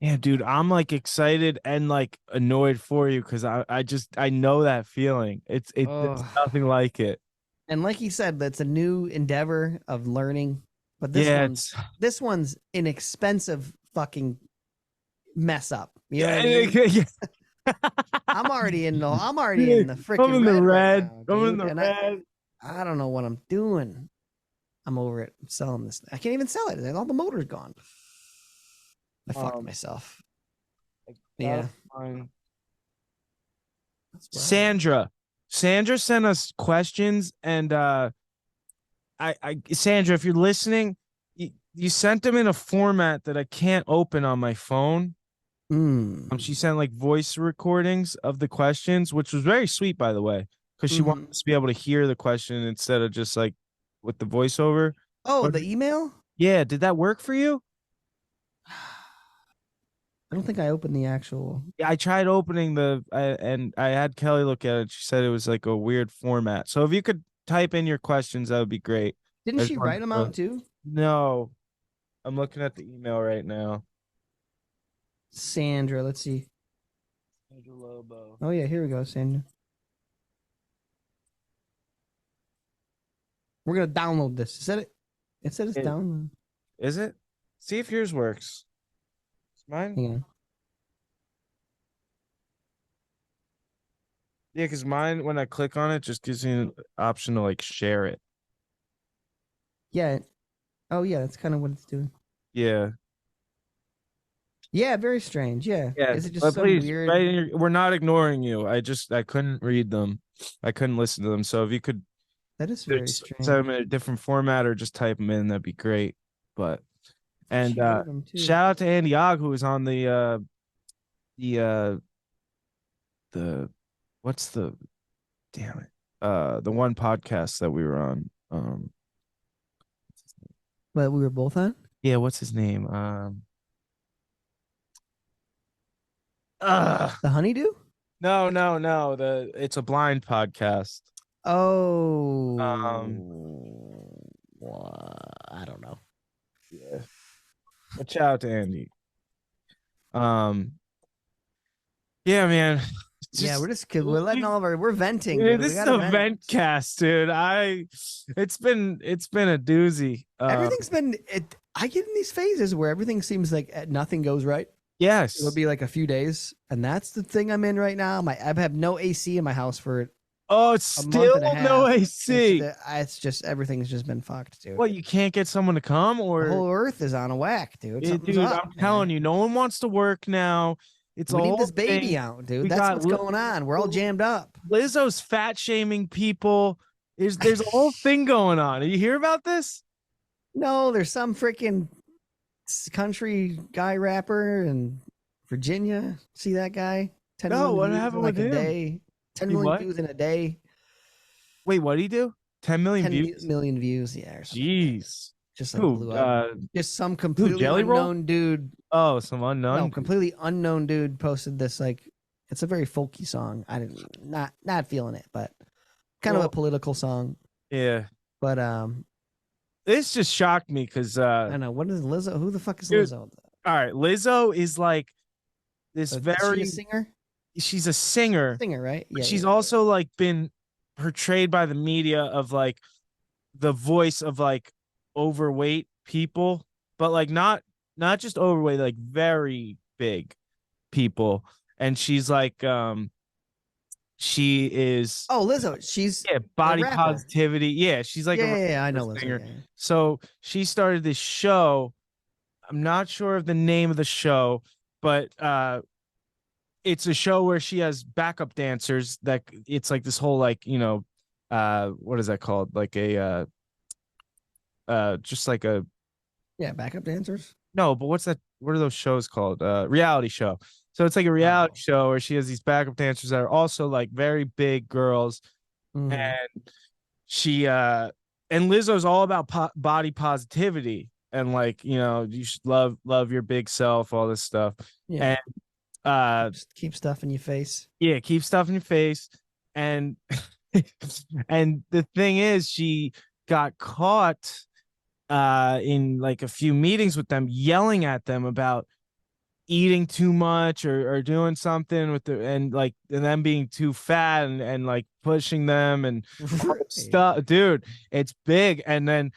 Yeah, dude, I'm like excited and like annoyed for you because I know that feeling. It's nothing like it. And like he said, that's a new endeavor of learning. But this one's an expensive fucking mess up. You know what I mean? I'm already in the freaking I'm in the red. Right now, I'm in the red. I don't know what I'm doing. I'm over it. I'm selling this. I can't even sell it. All the motor's gone. I fucked myself. Yeah. Sandra sent us questions and Sandra, if you're listening, you sent them in a format that I can't open on my phone. She sent like voice recordings of the questions, which was very sweet, by the way, because she wanted us to be able to hear the question instead of just like with the voiceover. Oh, the email? Yeah, did that work for you? I don't think I opened the actual. Yeah, I tried opening and I had Kelly look at it. She said it was like a weird format. So if you could type in your questions, that would be great. Didn't she write them out too? No, I'm looking at the email right now. Sandra, let's see. Sandra Lobo. Oh yeah, here we go, Sandra. We're gonna download this. Is that it? It said it's download. Is it? See if yours works. Is mine? Hang on. Yeah, because mine, when I click on it, just gives me an option to like share it. Yeah. Oh yeah, that's kind of what it's doing. Yeah. Yeah, very strange. Yeah. Yeah. Is it just some weird? We're not ignoring you. I couldn't read them. I couldn't listen to them. So if you could That is very strange. send them in a different format or just type them in, that'd be great. But and shout out to Andy Og, who was on the what's the damn it the one podcast that we were on. But we were both on? Yeah, what's his name? The Honeydew? No. It's a blind podcast. Oh. I don't know. Yeah. But shout out to Andy. Yeah, man. We're letting all of we're venting. Dude, this is a vent cast, dude. It's been a doozy. Everything's been I get in these phases where everything seems like nothing goes right. Yes. It'll be like a few days, and that's the thing I'm in right now. I have no AC in my house for it's still no AC. It's just everything's just been fucked, dude. What, you can't get someone to come, or the whole earth is on a whack, dude? Dude, I'm telling you, no one wants to work now. We need this baby out, dude. That's what's going on. We're all jammed up. Lizzo's fat shaming people. There's a whole thing going on. Are you hear about this? No, there's some freaking country guy rapper in Virginia. See that guy? 10 million what views happened in with him? a day. 10 million views in a day. Wait, what did he do? 10 million views? 10 million views, yeah. Or Jeez. Just like blew up. Just some completely unknown dude. Oh, some unknown. No, completely unknown dude posted this. Like, it's a very folky song. I didn't not feeling it, but kind of a political song. Yeah. But this just shocked me because I know, what is Lizzo? Who the fuck is Lizzo? All right, Lizzo is like this Is she a singer? She's a singer. Singer, right? Yeah. She's also like been portrayed by the media of like the voice of like overweight people, but like not just overweight, like very big people. And she's like she is Lizzo. She's body positivity. Yeah, she's like I know Lizzo. Yeah. So she started this show. I'm not sure of the name of the show, but it's a show where she has backup dancers that it's like this whole like, you know, what is that called? Like a just like a backup dancers. No, but what's that? What are those shows called? Reality show. So it's like a reality show where she has these backup dancers that are also like very big girls, and she and Lizzo's all about body positivity and like, you know, you should love your big self, all this stuff. Yeah. And just keep stuff in your face. Yeah, keep stuff in your face. And and the thing is, she got caught in like a few meetings with them, yelling at them about eating too much or doing something with and them being too fat and like pushing them and stuff. Dude, it's big. And then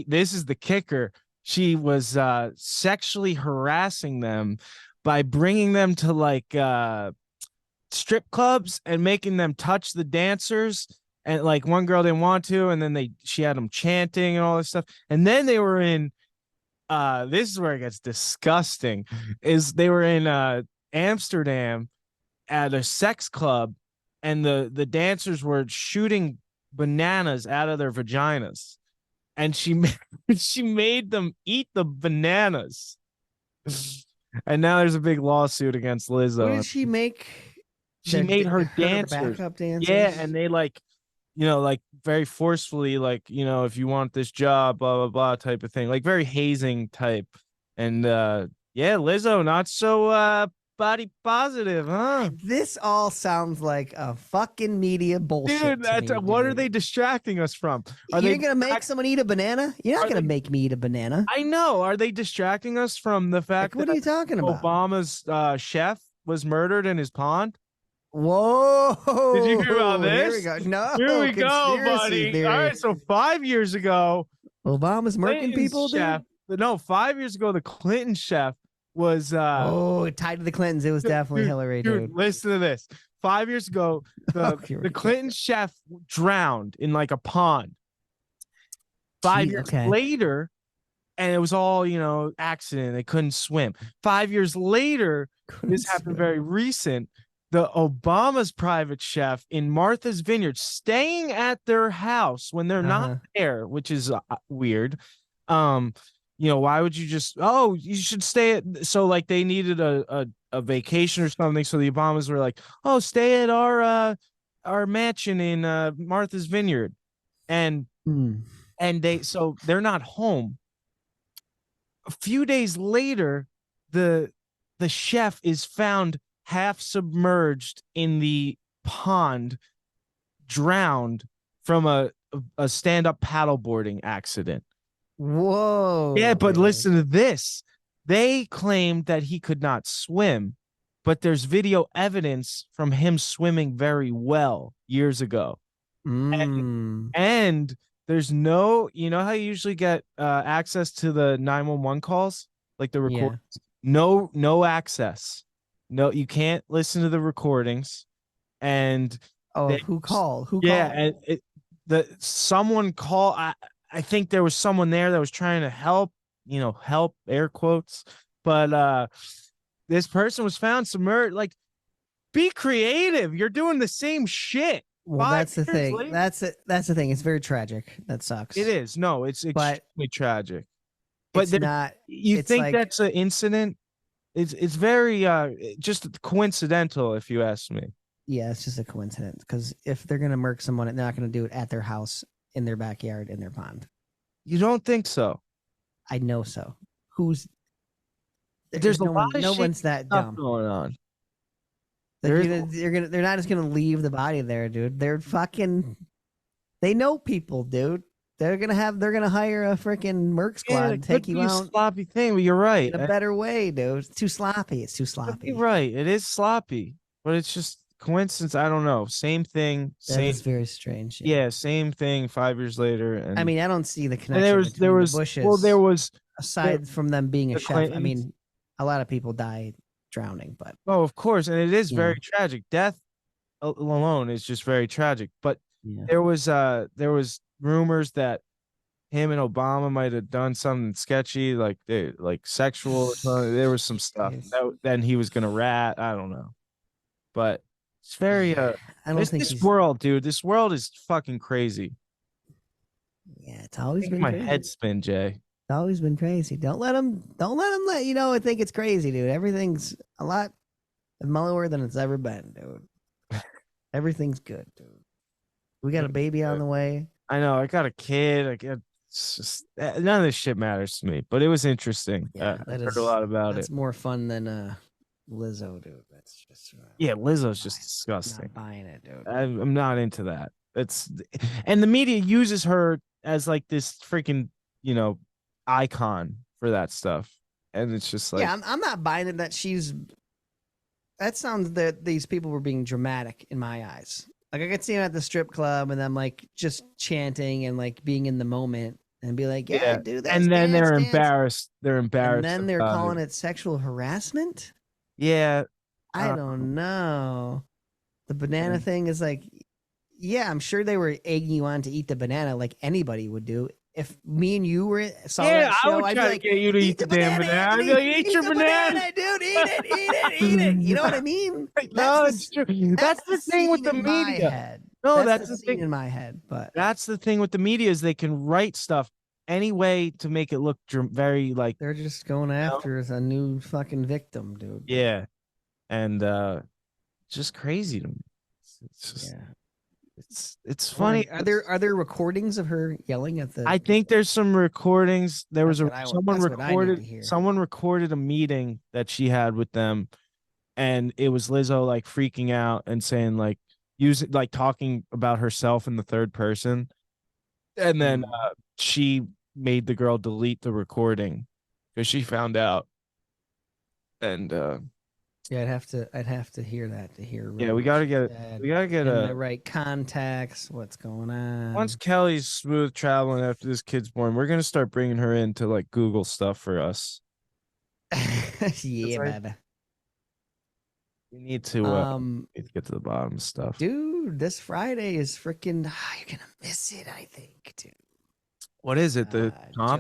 this is the kicker, she was sexually harassing them by bringing them to like strip clubs and making them touch the dancers. And like one girl didn't want to, and then she had them chanting and all this stuff. And then they were in this is where it gets disgusting, is they were in Amsterdam at a sex club, and the dancers were shooting bananas out of their vaginas. and she made them eat the bananas. And now there's a big lawsuit against Lizzo. What did she make? She made her dancers. Backup dancers. Yeah, and they like, like very forcefully, like, if you want this job, blah blah blah type of thing, like very hazing type. And yeah, Lizzo not so body positive, huh? This all sounds like a fucking media bullshit. Dude, that's what are they distracting us from? Are You're they gonna make someone eat a banana? You're not gonna make me eat a banana. I know. Are they distracting us from the fact Like, what are you talking about? Obama's chef was murdered in his pond? Whoa! Did you hear about this? Here we go. No, Here we go, conspiracy buddy. theory. All right, so 5 years ago, Obama's murking Clinton's people, chef, dude? no, 5 years ago, the Clinton chef was tied to the Clintons. It was definitely Hillary, dude. Listen to this. 5 years ago, the Clinton chef drowned in like a pond. 5 years later, and it was all, accident. They couldn't swim. 5 years later, this happened very recent. The Obama's private chef in Martha's Vineyard, staying at their house when they're not there, which is weird. Why would you just? Oh, you should stay at. So like they needed a vacation or something. So the Obamas were like, oh, stay at our mansion in Martha's Vineyard, and they're not home. A few days later, the chef is found half submerged in the pond, drowned from a stand-up paddleboarding accident. Whoa. Yeah, but listen to this. They claimed that he could not swim, but there's video evidence from him swimming very well years ago. And there's no, how you usually get access to the 911 calls, like the recordings? Yeah. No access. No, you can't listen to the recordings. And who called? Who called? And someone called. I think there was someone there that was trying to help, help air quotes. But this person was found submerged. Like, be creative. You're doing the same shit. Well, that's the thing. Later. That's the thing. It's very tragic. That sucks. It is. No, it's extremely tragic. But it's not. You think that's an incident? It's very just coincidental, if you ask me. Yeah, it's just a coincidence. Because if they're gonna murk someone, they're not gonna do it at their house, in their backyard, in their pond. You don't think so? I know so. There's a lot of no one's that dumb going on. They're not just gonna leave the body there, dude. They're fucking. They know people, dude. They're gonna hire a freaking Merc squad and take you out. Sloppy thing, but you're right. In a better way, dude. It's too sloppy. It's too sloppy. You're right. It is sloppy, but it's just coincidence. I don't know. Same thing. It's very strange. Yeah, same thing. 5 years later, and I mean, I don't see the connection. There was the bushes. Well, there was aside from them being a chef. Clintons. I mean, a lot of people die drowning, but of course, and it is very tragic. Death alone is just very tragic. But there was rumors that him and Obama might have done something sketchy, like sexual. There was some stuff that then he was gonna rat. I don't know, but it's very. I don't think this world, dude. This world is fucking crazy. Yeah, it's always been my crazy. head spin, Jay. It's always been crazy. Don't let them let you know and think it's crazy, dude. Everything's a lot mellower than it's ever been, dude. Everything's good, dude. We got a baby on the way. I know. I got a kid. It's just none of this shit matters to me, but it was interesting. Yeah, I heard a lot about it. It's more fun than Lizzo, dude. That's just Lizzo's just disgusting. Not buying it, dude. I'm not into that. And the media uses her as like this freaking icon for that stuff, and it's just like I'm not buying it that she's. That sounds that these people were being dramatic in my eyes. Like I could see them at the strip club and them like just chanting and like being in the moment and be like, yeah. Do that. And then they're embarrassed. They're embarrassed. And then they're calling it sexual harassment. Yeah. I don't know. The banana thing is like, yeah, I'm sure they were egging you on to eat the banana like anybody would do. If me and you saw that show, I would try to get you to eat the damn banana. I'd be like, eat your banana, dude. Eat it. You know what I mean? No, it's true. That's the thing with the media. No, that's the thing in my head. But that's the thing with the media is they can write stuff any way to make it look very like They're just going after a new fucking victim, dude. yeah, and just crazy to me. It's just Yeah. it's funny. Are there recordings of her yelling at the? I think there's some recordings. There was someone that's what I need to recorded hear. someone recorded a meeting that she had with them, and it was Lizzo like freaking out and saying like using like talking about herself in the third person, and then she made the girl delete the recording because she found out. And Yeah, I'd have to hear that to hear. yeah, really we what gotta she get said, we gotta get in a the right context. What's going on? once Kelly's smooth traveling after this kid's born, we're gonna start bringing her in to like Google stuff for us. Yeah, like- baby. We need to get to the bottom of stuff. Dude, this Friday is freaking. You're gonna miss it, I think, dude. What is it? The comp?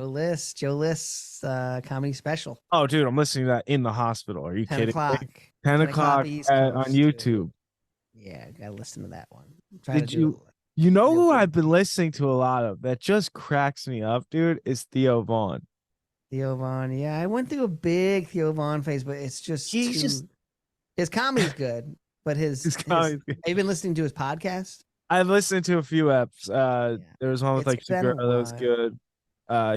Joe List's comedy special. Oh, dude, I'm listening to that in the hospital. Are you 10 kidding? o'clock. 10 o'clock East on Coast, YouTube. dude. Yeah, gotta listen to that one. Did you know who I've been listening to a lot of that just cracks me up, dude? Is Theo Vaughn. Theo Vaughn. Yeah, I went through a big Theo Vaughn phase, but it's just his comedy's good, but his comedy's good. Have you been listening to his podcast? I've listened to a few eps. There was one with like Segura that was good.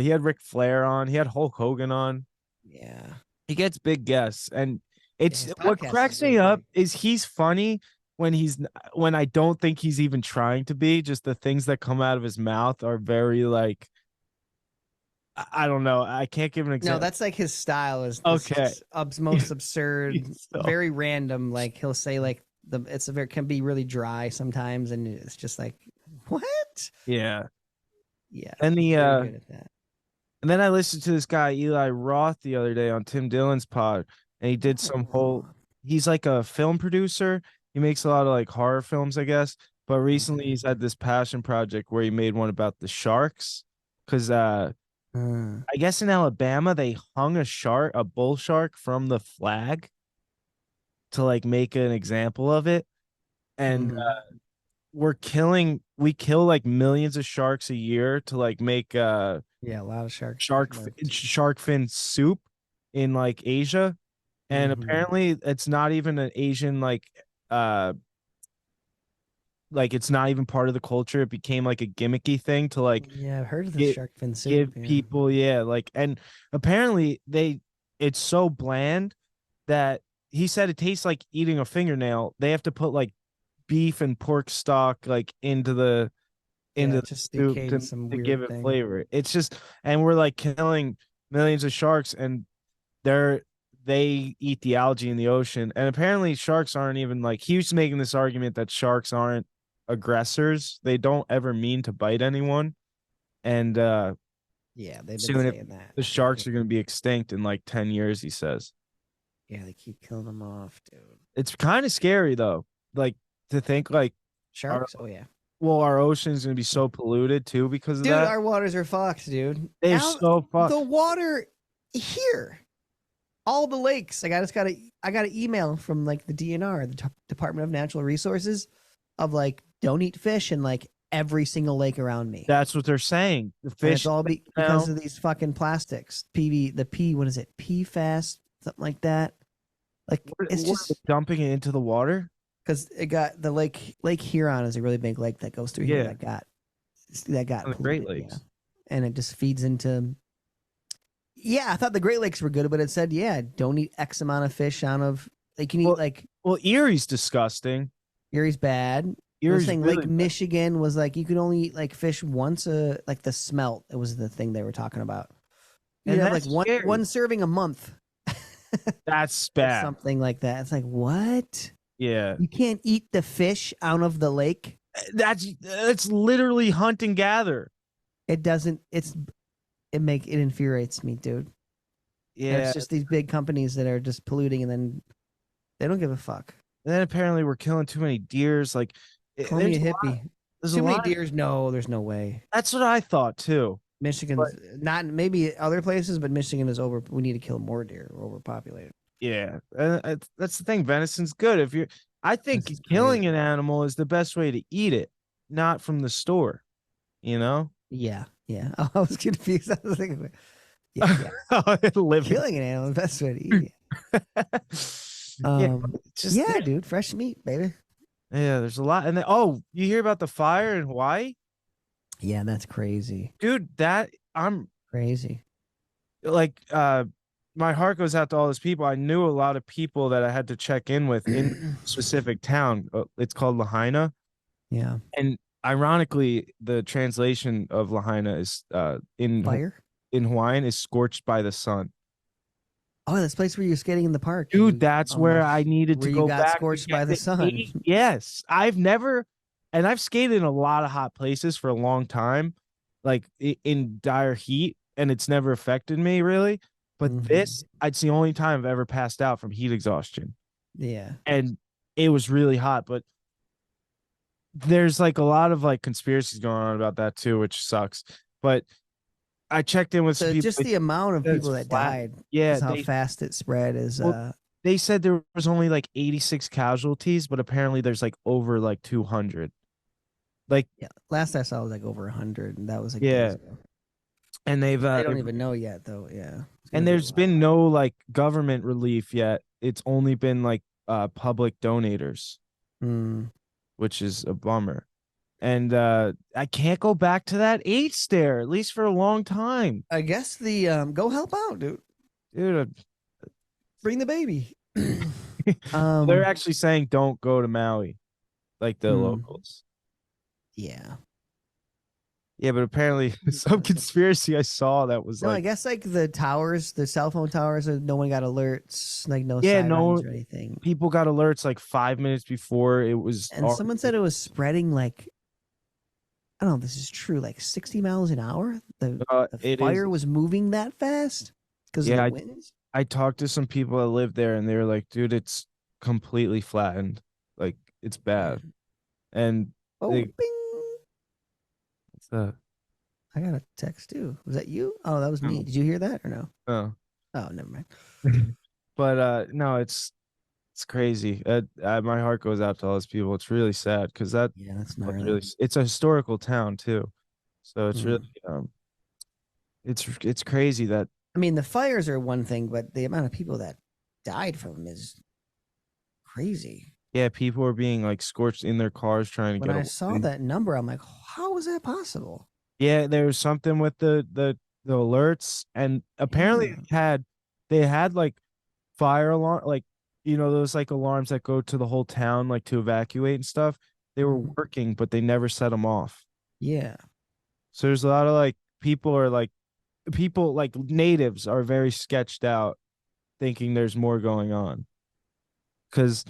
He had Ric Flair on. He had Hulk Hogan on. Yeah, he gets big guests, and it's what cracks me really up is he's funny when I don't think he's even trying to be. Just the things that come out of his mouth are very like I don't know. I can't give an example. No, that's like his style is okay. Most absurd, very random. Like he'll say like can be really dry sometimes, and it's just like what? Yeah. Yeah. And good at that. And then I listened to this guy Eli Roth the other day on Tim Dillon's pod, and he did he's like a film producer. He makes a lot of like horror films, I guess. But recently he's had this passion project where he made one about the sharks. Cause I guess in Alabama they hung a bull shark from the flag to like make an example of it. And we kill like millions of sharks a year to like make a lot of shark fin soup in like Asia, and apparently it's not even an Asian like it's not even part of the culture. It became like a gimmicky thing to like I've heard of the shark fin soup. Give people like, and apparently it's so bland that he said it tastes like eating a fingernail. They have to put like beef and pork stock like into the soup to give it flavor. It's just, and we're like killing millions of sharks, and they eat the algae in the ocean. And apparently sharks aren't even like, he was making this argument that sharks aren't aggressors. They don't ever mean to bite anyone. And they've been saying that the sharks are going to be extinct in like 10 years, he says. Yeah, they keep killing them off, dude. It's kind of scary though, like to think like sharks. Our ocean's gonna be so polluted too because of that. Dude, our waters are fucked, dude. They're so fucked. The water here, all the lakes. I got an email from like the DNR, the Department of Natural Resources, of like don't eat fish in like every single lake around me. That's what they're saying. The fish, and it's all because of these fucking plastics. What is it? PFAS, something like that. Like it's just dumping it into the water. Because it got the Lake Huron is a really big lake that goes through here that got the Great Lakes, and it just feeds into. Yeah, I thought the Great Lakes were good, but it said don't eat X amount of fish out of like you can eat like Erie's disgusting. Erie's bad. Erie's saying really Lake bad. Michigan was like you could only eat like fish once like the smelt. It was the thing they were talking about. You have like one serving a month. That's bad. Something like that. It's like what? Yeah. You can't eat the fish out of the lake. That's literally hunt and gather. It doesn't. It infuriates me, dude. Yeah. And it's just these big companies that are just polluting, and then they don't give a fuck. And then apparently we're killing too many deers. Like, call me a hippie. Too many deers? No, there's no way. That's what I thought too. Michigan's not, maybe other places, but Michigan is over. We need to kill more deer. We're overpopulated. Yeah, that's the thing. Venison's good. I think killing an animal is the best way to eat it, not from the store. You know? Yeah, Yeah. Oh, I was confused. I was thinking, yeah. Living. Killing an animal, the best way to eat it. Just Yeah, dude, fresh meat, baby. yeah, there's a lot. And then, you hear about the fire in Hawaii? Yeah, that's crazy. Dude, I'm Crazy. like, my heart goes out to all those people. I knew a lot of people that I had to check in with in a specific town. It's called Lahaina. Yeah. And ironically, the translation of Lahaina is Fire. in Hawaiian is scorched by the sun. Oh, this place where you're skating in the park. Dude, that's where I needed where to you go got back. scorched by the sun. Yes. I've skated in a lot of hot places for a long time, like in dire heat, and it's never affected me really. But this, it's the only time I've ever passed out from heat exhaustion. Yeah. And it was really hot, but there's like a lot of like conspiracies going on about that too, which sucks. But I checked in with some people. Just the amount of people that died. Yeah. How fast it spread is they said there was only like 86 casualties, but apparently there's like over like 200. Like, yeah, last I saw was like over 100, and that was like yeah. days ago. And they've I don't even know yet though. Yeah. And there's been no like government relief yet. It's only been like public donators, which is a bummer. And I can't go back to that age stare, at least for a long time. I guess the go help out, dude. Bring the baby. They're actually saying don't go to Maui, like the locals. Yeah. Yeah, but apparently some conspiracy I saw that was I guess like the towers, the cell phone towers, no one got alerts, like no sirens or anything. People got alerts like 5 minutes before it was. And someone said it was spreading like, I don't know if this is true, like 60 miles an hour. The fire was moving that fast because of the winds. I talked to some people that live there and they were like, dude, it's completely flattened. Like, it's bad. And bing. What's that? I got a text too. Was that you? Oh, that was me. Did you hear that or no? Oh. Oh, never mind. But no, it's crazy. My heart goes out to all those people. It's really sad because that's gnarly. It's a historical town too, so it's really it's crazy that. I mean, the fires are one thing, but the amount of people that died from them is crazy. Yeah, people were being like scorched in their cars trying to get away. When I saw that number, I'm like, how is that possible? Yeah, there was something with the alerts, and apparently they had like fire alarm, like those like alarms that go to the whole town, like to evacuate and stuff. They were working, but they never set them off. Yeah. So there's a lot of like people like natives are very sketched out, thinking there's more going on, because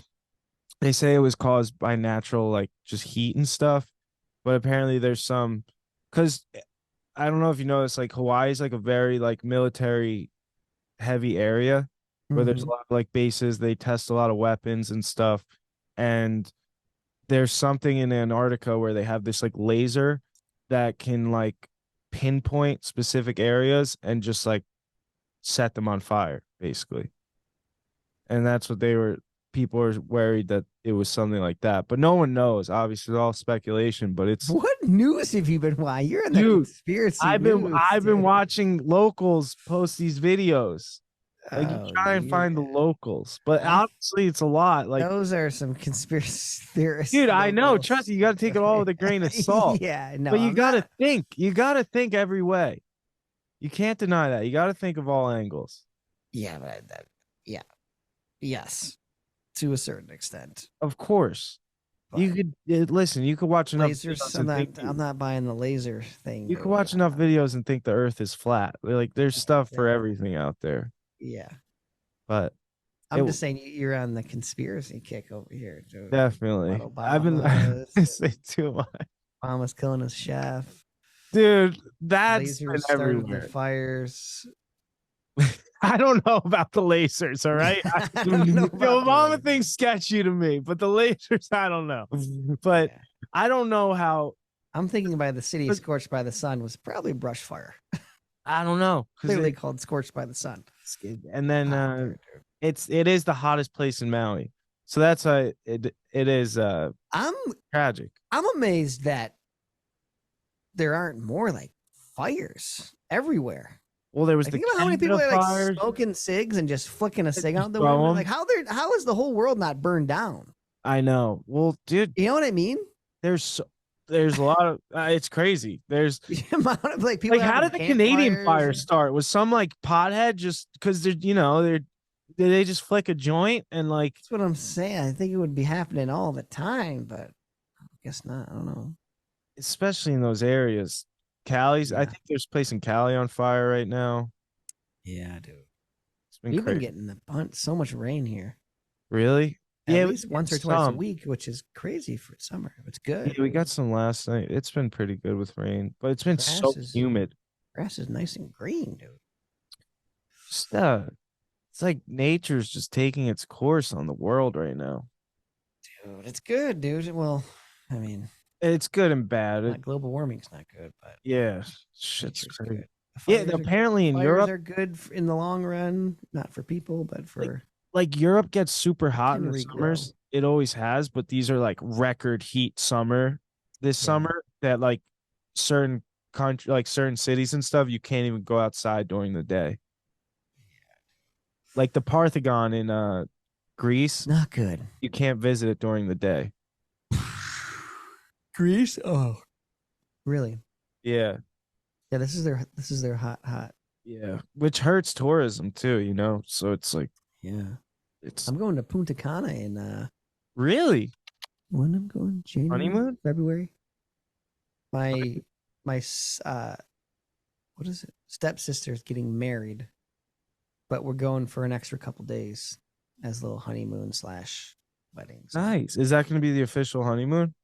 they say it was caused by natural like just heat and stuff, but apparently there's some, because I don't know if you know this, like Hawaii is like a very like military heavy area where there's a lot of like bases. They test a lot of weapons and stuff, and there's something in Antarctica where they have this like laser that can like pinpoint specific areas and just like set them on fire basically. And that's what people are worried that it was something like that, but no one knows. Obviously, it's all speculation. But it's what news have you been watching? You're in the conspiracy. I've been watching locals post these videos. Like you try and find the locals, but honestly, it's a lot. Like those are some conspiracy theorists, dude. I know. Trust me, you got to take it all with a grain of salt. Yeah, no. But you got to think. You got to think every way. You can't deny that. You got to think of all angles. Yeah, but yes. To a certain extent, of course, but you could listen. You could watch enough lasers. I'm not buying the laser thing. You could watch enough videos and think the Earth is flat. Like there's stuff for everything out there. Yeah, but I'm just saying you're on the conspiracy kick over here. Joe. Definitely, I've been say too much. Obama's killing his chef, dude. That's been everywhere. The fires. I don't know about the lasers, all right? The Obama thing's sketchy to me, but the lasers, I don't know. But I don't know how. I'm thinking by the city scorched by the sun was probably brush fire. I don't know. Clearly called scorched by the sun. And then it is the hottest place in Maui. So that's why it is I'm tragic. I'm amazed that there aren't more like fires everywhere. Well, there was Like, the think about how many people Canada are like fires. smoking cigs and just flicking a cig out the throw window. 'em. Like how is the whole world not burned down? I know. Well, dude, You know what I mean? there's a lot of it's crazy. There's The amount of like people like, how having did the Canadian fire campfires. start? Was some like pothead just because they just flick a joint and like, That's what I'm saying. I think it would be happening all the time, but I guess not. I don't know. especially in those areas. Cali's, I Yeah. think there's a place in Cali on fire right now. Yeah, dude. It's been We've been crazy. getting so much rain here. Really? At Yeah, least once or twice a week, which is crazy for summer. It's good. Yeah, we got some last night. It's been pretty good with rain, but it's been so humid. Grass is nice and green, dude. Just, it's like nature's just taking its course on the world right now. Dude, it's good, dude. Well, I mean, It's good and bad. global warming's not good, but Yeah, shit's nature's crazy. good. Yeah, apparently in Europe, are good in the long run, not for people, but for like Europe gets super hot in can the regrow. summers. It always has, but these are like record heat summer this summer that like certain country, like certain cities and stuff, you can't even go outside during the day. Like the Parthenon in Greece, not good. you can't visit it during the day. Greece? Oh, really? Yeah. Yeah, this is their hot. Yeah. Which hurts tourism too, you know? So it's like, Yeah. it's I'm going to Punta Cana in really when I'm going January, honeymoon? February. My what is it? Stepsister's getting married, but we're going for an extra couple days as a little honeymoon / weddings. Nice. Is that going to be the official honeymoon?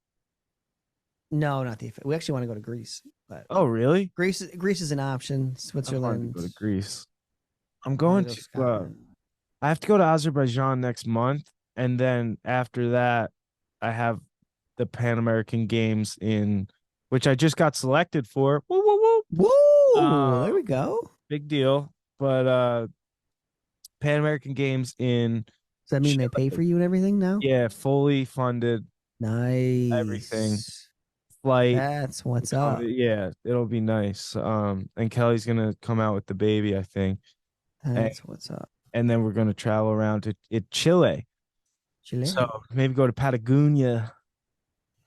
No, not the. We actually want to go to Greece, but Oh, really? Greece is an option. I wanted Switzerland. to go to Greece. I'm I going wanna go to Scotland. I have to go to Azerbaijan next month, and then after that, I have the Pan American Games in which I just got selected for. Woo woo woo! Whoa! There we go. Big deal. But Pan American Games in Does that mean they pay for you and everything now? yeah, fully funded, Nice. everything. Flight. That's what's up. Yeah, it'll be nice. And Kelly's gonna come out with the baby, I think. That's what's up. And then we're gonna travel around to Chile. Chile. So maybe go to Patagonia.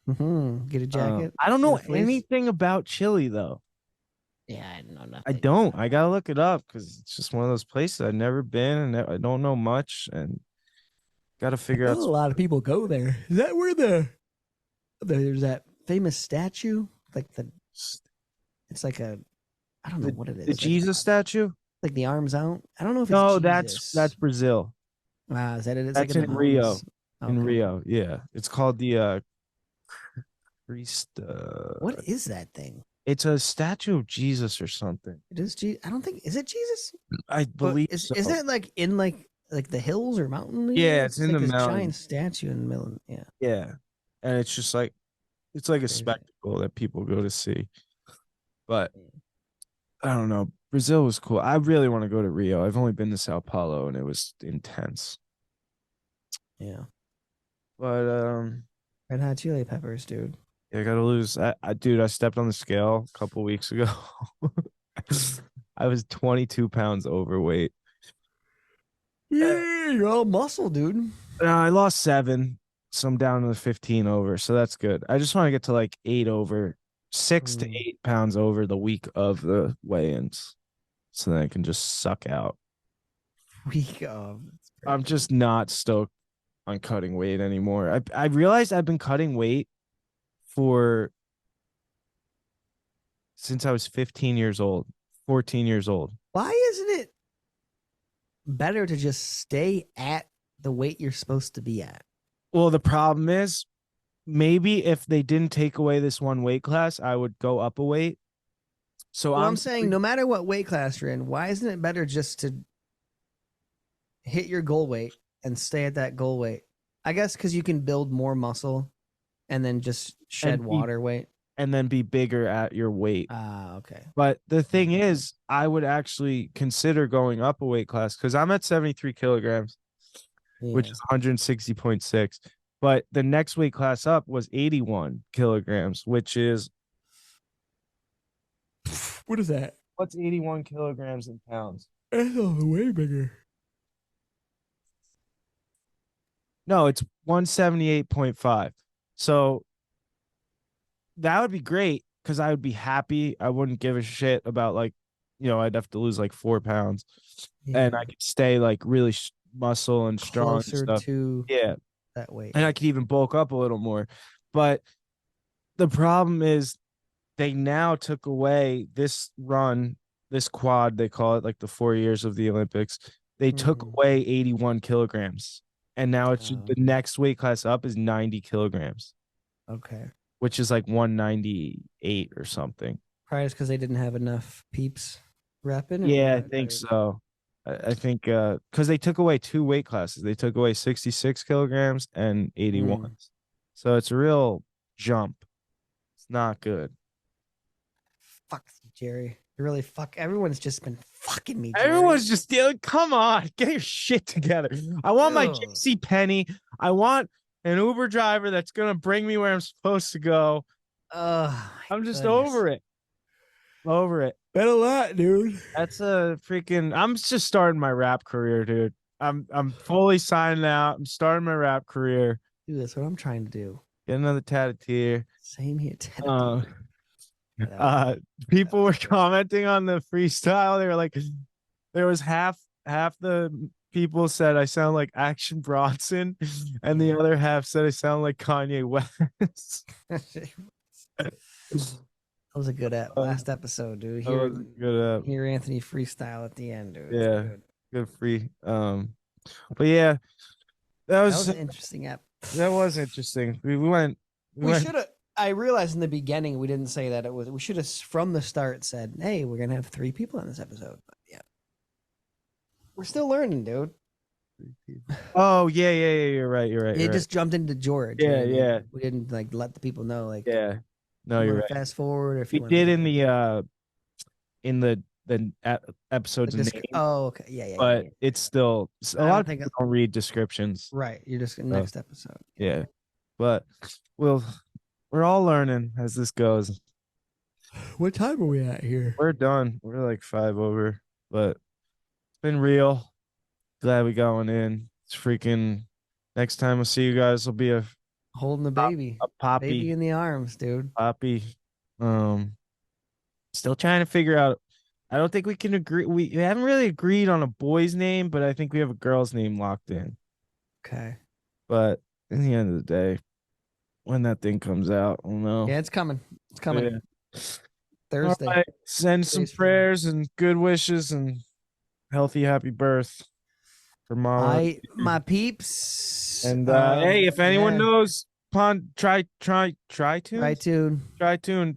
Get a jacket. I don't know Get a fleece. anything about Chile though. Yeah, I know nothing. I don't. I gotta look it up because it's just one of those places I've never been and I don't know much and gotta figure out. A lot of people go there. Is that where there's that famous statue? It's like a, I don't know what it is. The Jesus statue? Like the arms out. I don't know if it's No, Jesus. that's Brazil. Wow, is that it? It's That's like in Rio. mountains. In Okay. Rio, yeah. It's called the Christ. What is that thing? It's a statue of Jesus or something. It is Jesus. I don't think is it Jesus. I believe Is so. is it like in like the hills or mountain? Yeah, it's in like the this mountains. giant statue in the middle. Yeah. Yeah, and it's just like it's like a Crazy. spectacle that people go to see. But I don't know. Brazil was cool. I really want to go to Rio. I've only been to Sao Paulo and it was intense. Yeah. But Red hot chili peppers, dude. yeah, I gotta lose. Dude, I stepped on the scale a couple weeks ago. I was 22 pounds overweight. Yeah, you're all muscle, dude. I lost 7, so I'm down to the 15 over. So that's good. I just want to get to like 8 over, 6 to 8 pounds over the week of the weigh-ins, so then I can just suck out. Week of. I'm just not stoked on cutting weight anymore. I realized I've been cutting weight since I was 15 years old, 14 years old. Why isn't it better to just stay at the weight you're supposed to be at? Well, the problem is maybe if they didn't take away this one weight class, I would go up a weight. So I'm saying no matter what weight class you're in, why isn't it better just to hit your goal weight and stay at that goal weight? I guess because you can build more muscle and then just shed water weight. And then be bigger at your weight. Okay. But the thing is, I would actually consider going up a weight class because I'm at 73 kilograms, which is 160.6. But the next weight class up was 81 kilograms, which is What is that? What's 81 kilograms in pounds? That's way bigger. No, it's 178.5. So that would be great because I would be happy. I wouldn't give a shit about like, I'd have to lose like 4 pounds, and I could stay like really muscle and strong and Closer stuff. to Yeah, that weight. and I could even bulk up a little more. But the problem is they now took away this run, this quad, they call it, like the 4 years of the Olympics. They took away 81 kilograms. And now it's the next weight class up is 90 kilograms. Okay. Which is like 198 or something. Probably just because they didn't have enough peeps repping. Yeah, I think so. I think because they took away 2 weight classes. They took away 66 kilograms and 81. So it's a real jump. It's not good. Fuck you, Jerry. Really everyone's just been fucking me, Jerry. Everyone's just dealing. Come on, get your shit together. I want my JC Penney. I want an Uber driver that's gonna bring me where I'm supposed to go. I'm just over it. Over it. Been a lot, dude. That's a freaking. I'm just starting my rap career, dude. I'm fully signing out. I'm starting my rap career. Dude, that's what I'm trying to do. Get another tattoo. Same here. People were commenting on the freestyle. They were like, there was half the people said I sound like Action Bronson, and the other half said I sound like Kanye West. That was a good last episode, dude. Hear Anthony freestyle at the end, dude. Yeah, good free. But yeah, that was an interesting app. That was interesting. We should have. I realized in the beginning we didn't say that it was. We should have from the start said, "Hey, we're gonna have 3 people on this episode." But yeah, we're still learning, dude. Oh yeah. You're right. It just jumped into George. Yeah. We didn't like let the people know. Like, yeah. No, you're right. Fast forward. If we did in the episode's name. Oh, okay. Yeah. But it's still a lot of people don't read descriptions. Right. You're just next episode. Yeah. But we're all learning as this goes. What time are we at here? We're done. We're like 5 over, but it's been real. Glad we got one in. It's freaking. Next time we'll see you guys will be holding the baby, a poppy, baby in the arms, dude. Poppy. Still trying to figure out. I don't think we can agree. We haven't really agreed on a boy's name, but I think we have a girl's name locked in. Okay. But in the end of the day, when that thing comes out, I don't know. Yeah, it's coming. It's coming. Yeah. Thursday. Right. Send some prayers and good wishes and healthy, happy birth for Mama. My peeps. And hey, if anyone knows, try tune.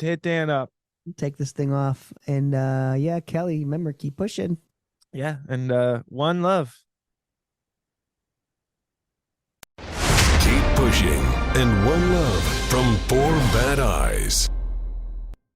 Hit Dan up. Take this thing off. And yeah, Kelly, remember, keep pushing. Yeah, and one love. Keep pushing and one love from 4 Bad Eyes.